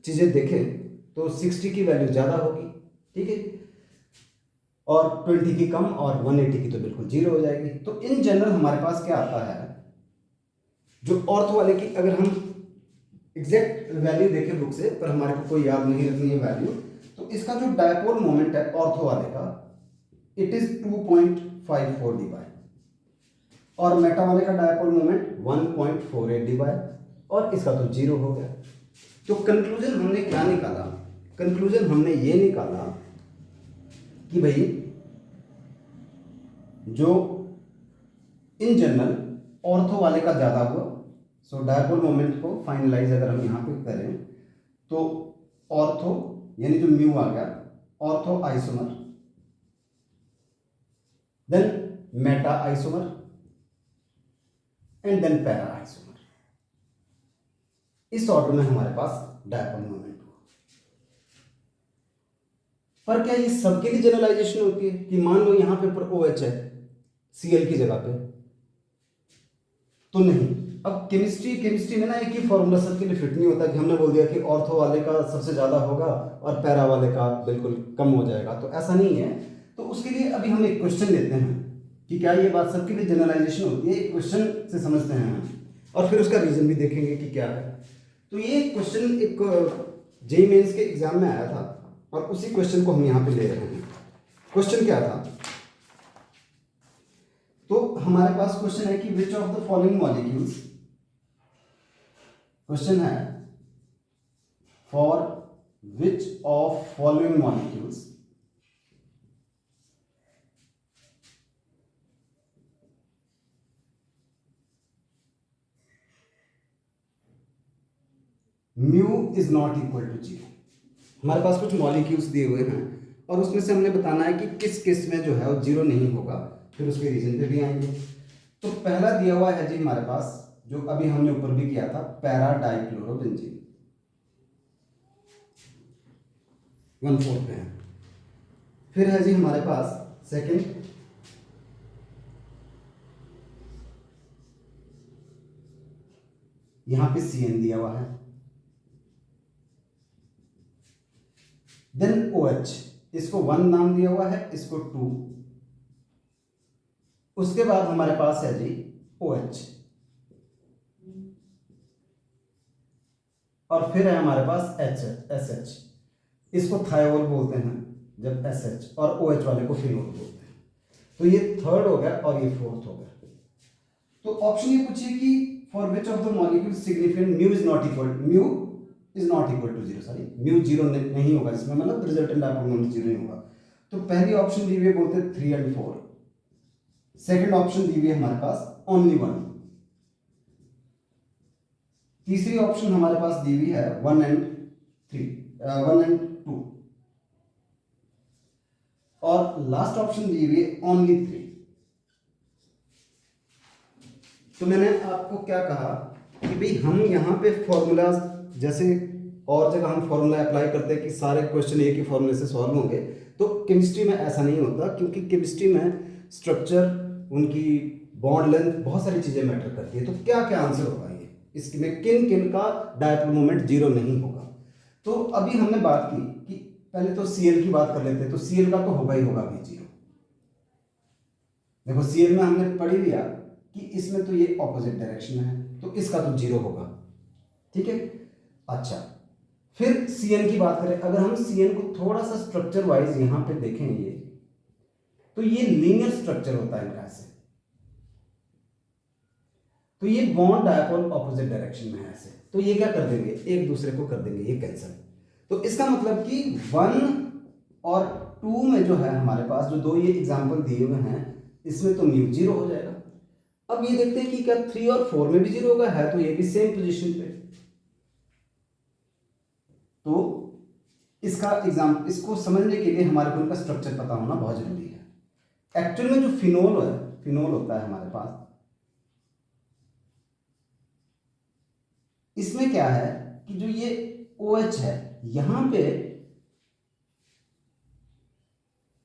चीजें देखें तो 60 की वैल्यू ज्यादा होगी, ठीक है, और 20 की कम, और 180 की तो बिल्कुल 0 हो जाएगी। तो इन जनरल हमारे पास क्या आता है, जो ऑर्थो वाले की अगर हम एग्जैक्ट वैल्यू देखें बुक से, पर हमारे को कोई याद नहीं रखनी है वैल्यू, तो इसका जो डायपोल मोमेंट है ऑर्थो वाले का, इट इज 2.54 dy, और मेटा वाले का डायपोल मोमेंट 1.48 dy, और इसका तो 0 हो गया। तो कंक्लूजन हमने क्या निकाला, कंक्लूजन हमने ये निकाला कि भाई जो इन जनरल ऑर्थो वाले का ज्यादा हुआ। सो डायपोल मोमेंट को फाइनलाइज अगर हम यहाँ पे करें तो ऑर्थो यानी जो म्यू आ गया, ortho isomer, then meta isomer, and then para isomer. इस ऑर्डर में हमारे पास डायपोल मोमेंट हुआ। पर क्या ये सबके लिए जनरलाइजेशन होती है कि मान लो यहां पे ऊपर OH है Cl की जगह पे, तो नहीं। अब केमिस्ट्री में ना एक ही फॉर्मूला सबके लिए फिट नहीं होता कि हमने बोल दिया कि ऑर्थो वाले का सबसे ज्यादा होगा और पैरा वाले का बिल्कुल कम हो जाएगा, तो ऐसा नहीं है। तो उसके लिए अभी हम एक क्वेश्चन लेते हैं कि क्या ये बात सबके लिए जनरलाइजेशन होती है, एक क्वेश्चन से समझते हैं हम, और फिर उसका रीजन भी देखेंगे कि क्या है। तो ये क्वेश्चन एक जेईई मेंस के एग्जाम में आया था और उसी क्वेश्चन को हम यहाँ पे ले रहे हैं। क्वेश्चन क्या था, तो हमारे पास क्वेश्चन है कि which of the following molecules, question है for which of following molecules mu is not equal to zero. हमारे पास कुछ मॉलिक्यूल्स दिए हुए हैं और उसमें से हमने बताना है कि किस किस में जो है वो जीरो नहीं होगा, फिर उसके रीजन पे भी आएंगे। तो पहला दिया हुआ है जी हमारे पास, जो अभी हमने ऊपर भी किया था, पैरा डाइक्लोरोबेंजीन 1/4 पे है। फिर है जी हमारे पास सेकंड, यहां पे CN दिया हुआ है। देन OH, इसको 1 नाम दिया हुआ है, इसको 2। उसके बाद हमारे पास है जी OH, और फिर है हमारे पास SH, इसको थायोल बोलते हैं जब SH, और OH वाले को फिनोल बोलते हैं। तो ये थर्ड हो गया और ये फोर्थ हो गया। तो ऑप्शन ये पूछिए कि for which of the molecule significant mu is not equal to zero, sorry mu zero नहीं होगा इसमें, मतलब रिजल्टेंट डायपोल मोमेंट जीरो नहीं होगा। तो पहली ऑप्शन दी हुई है बोलते हैं 3 और 4, सेकंड ऑप्शन दी हुई है हमारे पास ओनली 1, तीसरी ऑप्शन हमारे पास दी हुई है 1 and 2, और लास्ट ऑप्शन दी हुई है ओनली 3। तो मैंने आपको क्या कहा कि भाई हम यहाँ पे फॉर्मूलाज, जैसे और जगह हम फॉर्मूला अप्लाई करते हैं कि सारे क्वेश्चन एक ही फॉर्मूले से सॉल्व होंगे, तो केमिस्ट्री में ऐसा नहीं होता, क्योंकि केमिस्ट्री में स्ट्रक्चर, उनकी बॉन्ड लेंथ, बहुत सारी चीज़ें मैटर करती है। तो क्या क्या आंसर होगा ये, इसमें किन किन का डायपोल मोमेंट जीरो नहीं होगा। तो अभी हमने बात की कि पहले तो Cl की बात कर लेते हैं, तो Cl का तो होगा ही होगा भी जीरो। देखो Cl में हमने पढ़ ही लिया कि इसमें तो ये ऑपोजिट डायरेक्शन है, तो इसका तो जीरो होगा, ठीक है। अच्छा, फिर Cn की बात करें, अगर हम Cn को थोड़ा सा स्ट्रक्चर वाइज यहां पे देखेंगे तो ये लीनियर स्ट्रक्चर होता है इनका ऐसे, तो ये बॉन्ड डायपोल ऑपोजिट डायरेक्शन में है ऐसे, तो ये क्या कर देंगे, एक दूसरे को कर देंगे ये कैंसिल। तो इसका मतलब कि 1 और 2 में जो है हमारे पास जो दो ये एग्जाम्पल दिए हुए हैं, इसमें तो म्यू जीरो हो जाएगा। अब ये देखते हैं कि क्या 3 और 4 में भी जीरो होगा, है तो ये भी सेम पोजीशन पे। तो इसको समझने के लिए हमारे को इनका स्ट्रक्चर पता होना बहुत जरूरी है। एक्चुअल में जो फिनोल होता है हमारे पास, इसमें क्या है कि जो ये OH है यहां पे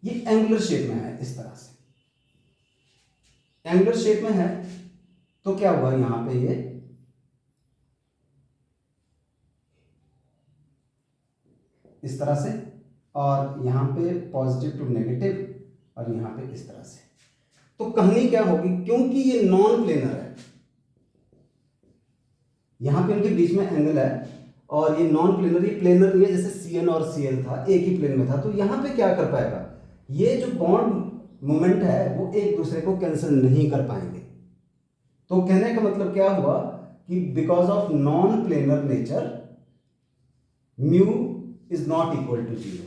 ये एंगुलर शेप में है, इस तरह से एंगुलर शेप में है। तो क्या हुआ यहां पे ये इस तरह से, और यहां पे पॉजिटिव टू नेगेटिव, और यहां पे इस तरह से। तो कहानी क्या होगी, क्योंकि ये नॉन प्लेनर है, यहां पे इनके बीच में एंगल है, और ये नॉन प्लेनर, ये प्लेनर नहीं है जैसे Cn और Cl था, एक ही प्लेन में था। तो यहां पे क्या कर पाएगा, ये जो बॉन्ड मोमेंट है वो एक दूसरे को कैंसिल नहीं कर पाएंगे। तो कहने का मतलब क्या हुआ कि because of non planar nature mu is not equal to zero.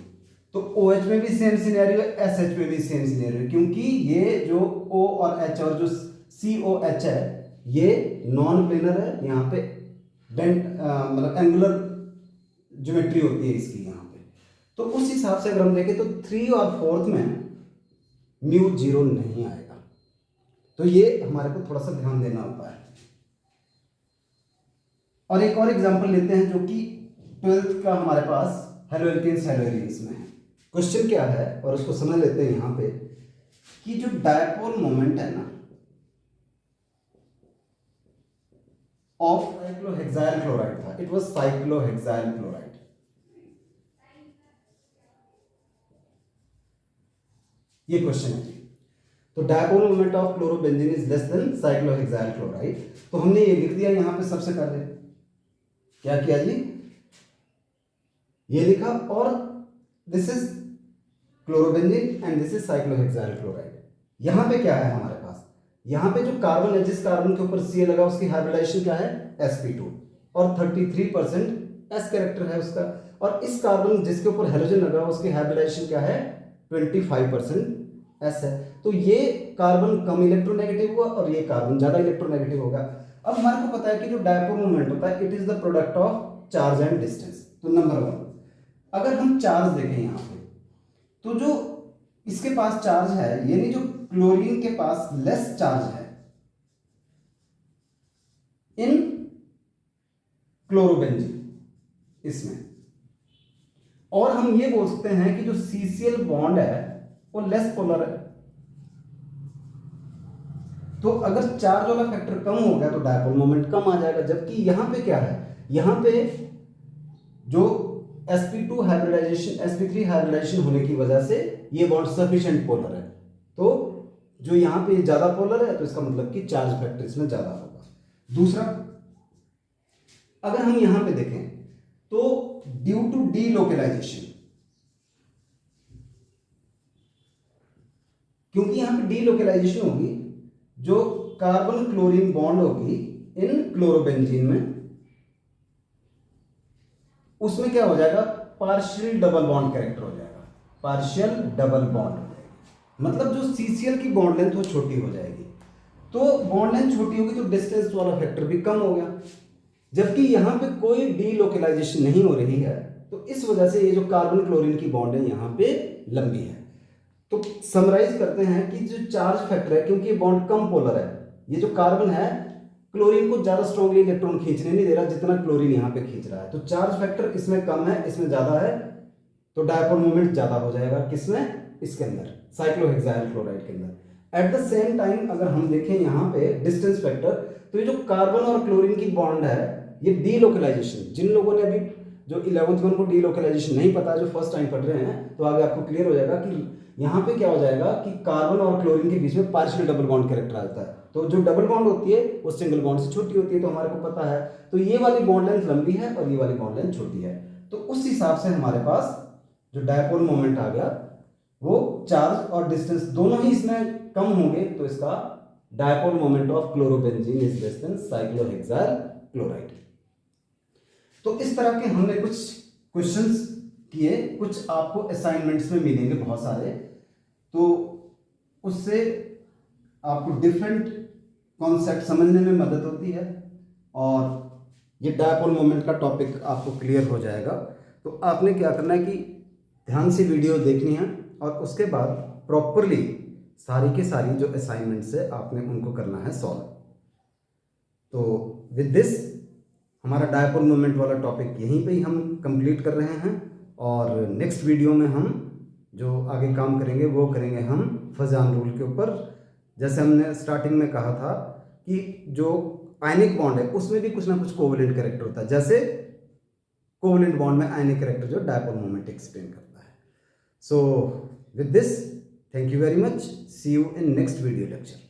तो OH में भी सेम सिनेरियो है, SH में भी सेम सिनेरियो है, क्योंकि ये जो O और H और जो COH है ये नॉन प्लेनर है, यहाँ पे मतलब एंगुलर ज्योमेट्री होती है इसकी यहाँ पे। तो उस हिसाब से अगर हम देखें तो 3 और 4th में म्यू जीरो नहीं आएगा। तो ये हमारे को थोड़ा सा ध्यान देना होता है। और एक और एग्जांपल लेते हैं जो कि 12th का हमारे पास हेलोएल्केन्स में है। क्वेश्चन क्या है और उसको समझ लेते हैं यहाँ पे कि जो डायपोल मोमेंट है ना ऑफ साइक्लोहेक्साइल क्लोराइड था, इट वाज साइक्लोहेक्साइल क्लोराइड। ये क्वेश्चन है। तो dipole moment of chlorobenzene is less then cyclohexyl chloride. तो हमने ये लिख दिया यहाँ पे सबसे पहले, क्या किया जी, ये लिखा, और this is chlorobenzene and this is cyclohexyl chloride. यहाँ पे क्या है हमारे पास, यहाँ पे जो कार्बन है, जिस कार्बन के ऊपर Ca लगा उसकी हाइब्रिडाइजेशन क्या है, sp2, और 33% s कैरेक्टर है उसका। और इस कार्बन जिसके ऊपर हेलोजन लगा उसकी हाइब्रिडाइजेशन क्या है, 25% s है। तो ये कार्बन कम इलेक्ट्रोनेगेटिव हुआ और ये कार्बन ज्यादा इलेक्ट्रोनेगेटिव होगा। अब हमारे को पता है कि जो डायपोल मोमेंट होता है it is the product of charge and distance. तो नंबर 1, अगर हम चार्ज देखें यहाँ पे, तो जो इसके पास चार्ज है, यानी जो क्लोरीन के पास लेस चार्ज है इन क्लोरोबेंजीन इसमें, और हम ये बोल सकते हैं कि जो CCl बॉन्ड है वो लेस पोलर है। तो अगर चार्ज वाला फैक्टर कम हो गया तो डायपोल मोमेंट कम आ जाएगा। जबकि यहां पे क्या है, यहां पे जो sp2 हाइब्रिडाइजेशन, sp3 हाइब्रिडाइजेशन होने की वजह से ये बॉन्ड सफिशिएंट पोलर है। तो जो यहाँ पे ज्यादा पोलर है तो इसका मतलब कि चार्ज फैक्टर इसमें ज्यादा होगा। दूसरा, अगर हम यहां पे देखें तो ड्यू टू डीलोकलाइजेशन, क्योंकि यहां पे डीलोकलाइजेशन होगी, जो कार्बन क्लोरीन बॉन्ड होगी इन क्लोरोबेंजीन में, उसमें क्या हो जाएगा, पार्शियल डबल बॉन्ड कैरेक्टर हो जाएगा, पार्शियल डबल बॉन्ड हो जाएगी। मतलब जो CCl की बॉन्ड लेंथ वो छोटी हो जाएगी। तो बॉन्ड लेंथ छोटी होगी तो डिस्टेंस वाला फैक्टर भी कम हो गया। जबकि यहां पे कोई डीलोकलाइजेशन नहीं हो रही है, तो इस वजह से ये जो कार्बन क्लोरीन की बॉन्ड है यहां पे लंबी है। तो समराइज करते हैं कि जो चार्ज फैक्टर है, क्योंकि ये बॉन्ड कम पोलर है, ये जो कार्बन है क्लोरीन को ज्यादा स्ट्रांगली इलेक्ट्रॉन खींचने नहीं दे रहा जितना क्लोरीन यहाँ पे खींच रहा है। तो चार्ज फैक्टर इसमें कम है, इसमें ज्यादा है, तो डायपोल मोमेंट ज्यादा हो जाएगा। किसमें, इसके अंदर, साइक्लोहेक्साइल क्लोराइड के अंदर। एट द सेम टाइम अगर हम देखें यहाँ पे डिस्टेंस फैक्टर, तो ये जो कार्बन और क्लोरीन की बॉन्ड है ये डीलोकलाइजेशन, जिन लोगों ने अभी जो 11th में उनको डीलोकलाइजेशन नहीं पता, जो फर्स्ट टाइम पढ़ रहे हैं, तो आगे आपको क्लियर हो जाएगा कि यहाँ पे क्या हो जाएगा कि कार्बन और क्लोरीन के बीच में पार्शियल डबल बॉन्ड कैरेक्टर आता है। तो जो डबल बॉन्ड होती है वो सिंगल बॉन्ड से छोटी होती है, तो हमारे को पता है। तो ये वाली बॉन्ड लेंथ लंबी है और ये वाली बॉन्ड लेंथ छोटी है। तो उस हिसाब से हमारे पास जो डायपोल मोमेंट आ गया वो चार्ज और डिस्टेंस दोनों ही इसमें कम होंगे, तो इसका dipole moment of chlorobenzene is less then cyclohexyl chloride. तो इस तरह के हमने कुछ क्वेश्चंस किए, कुछ आपको असाइनमेंट्स में मिलेंगे बहुत सारे, तो उससे आपको डिफरेंट कॉन्सेप्ट समझने में मदद होती है और ये डायपोल मोमेंट का टॉपिक आपको क्लियर हो जाएगा। तो आपने क्या करना है कि ध्यान से वीडियो देखनी है और उसके बाद प्रॉपरली सारी के सारी जो असाइनमेंट्स है आपने उनको करना है सॉल्व। तो विद दिस हमारा डायपोल मोमेंट वाला टॉपिक यहीं पे ही हम कंप्लीट कर रहे हैं, और नेक्स्ट वीडियो में हम जो आगे काम करेंगे वो करेंगे हम फजान रूल के ऊपर। जैसे हमने स्टार्टिंग में कहा था कि जो आयनिक बॉन्ड है उसमें भी कुछ ना कुछ कोवेलेंट कैरेक्टर होता है, जैसे कोवेलेंट बॉन्ड में आयनिक कैरेक्टर जो डायपोल मोमेंट एक्सप्लेन करता है। So with this, thank you very much, see you in next video lecture.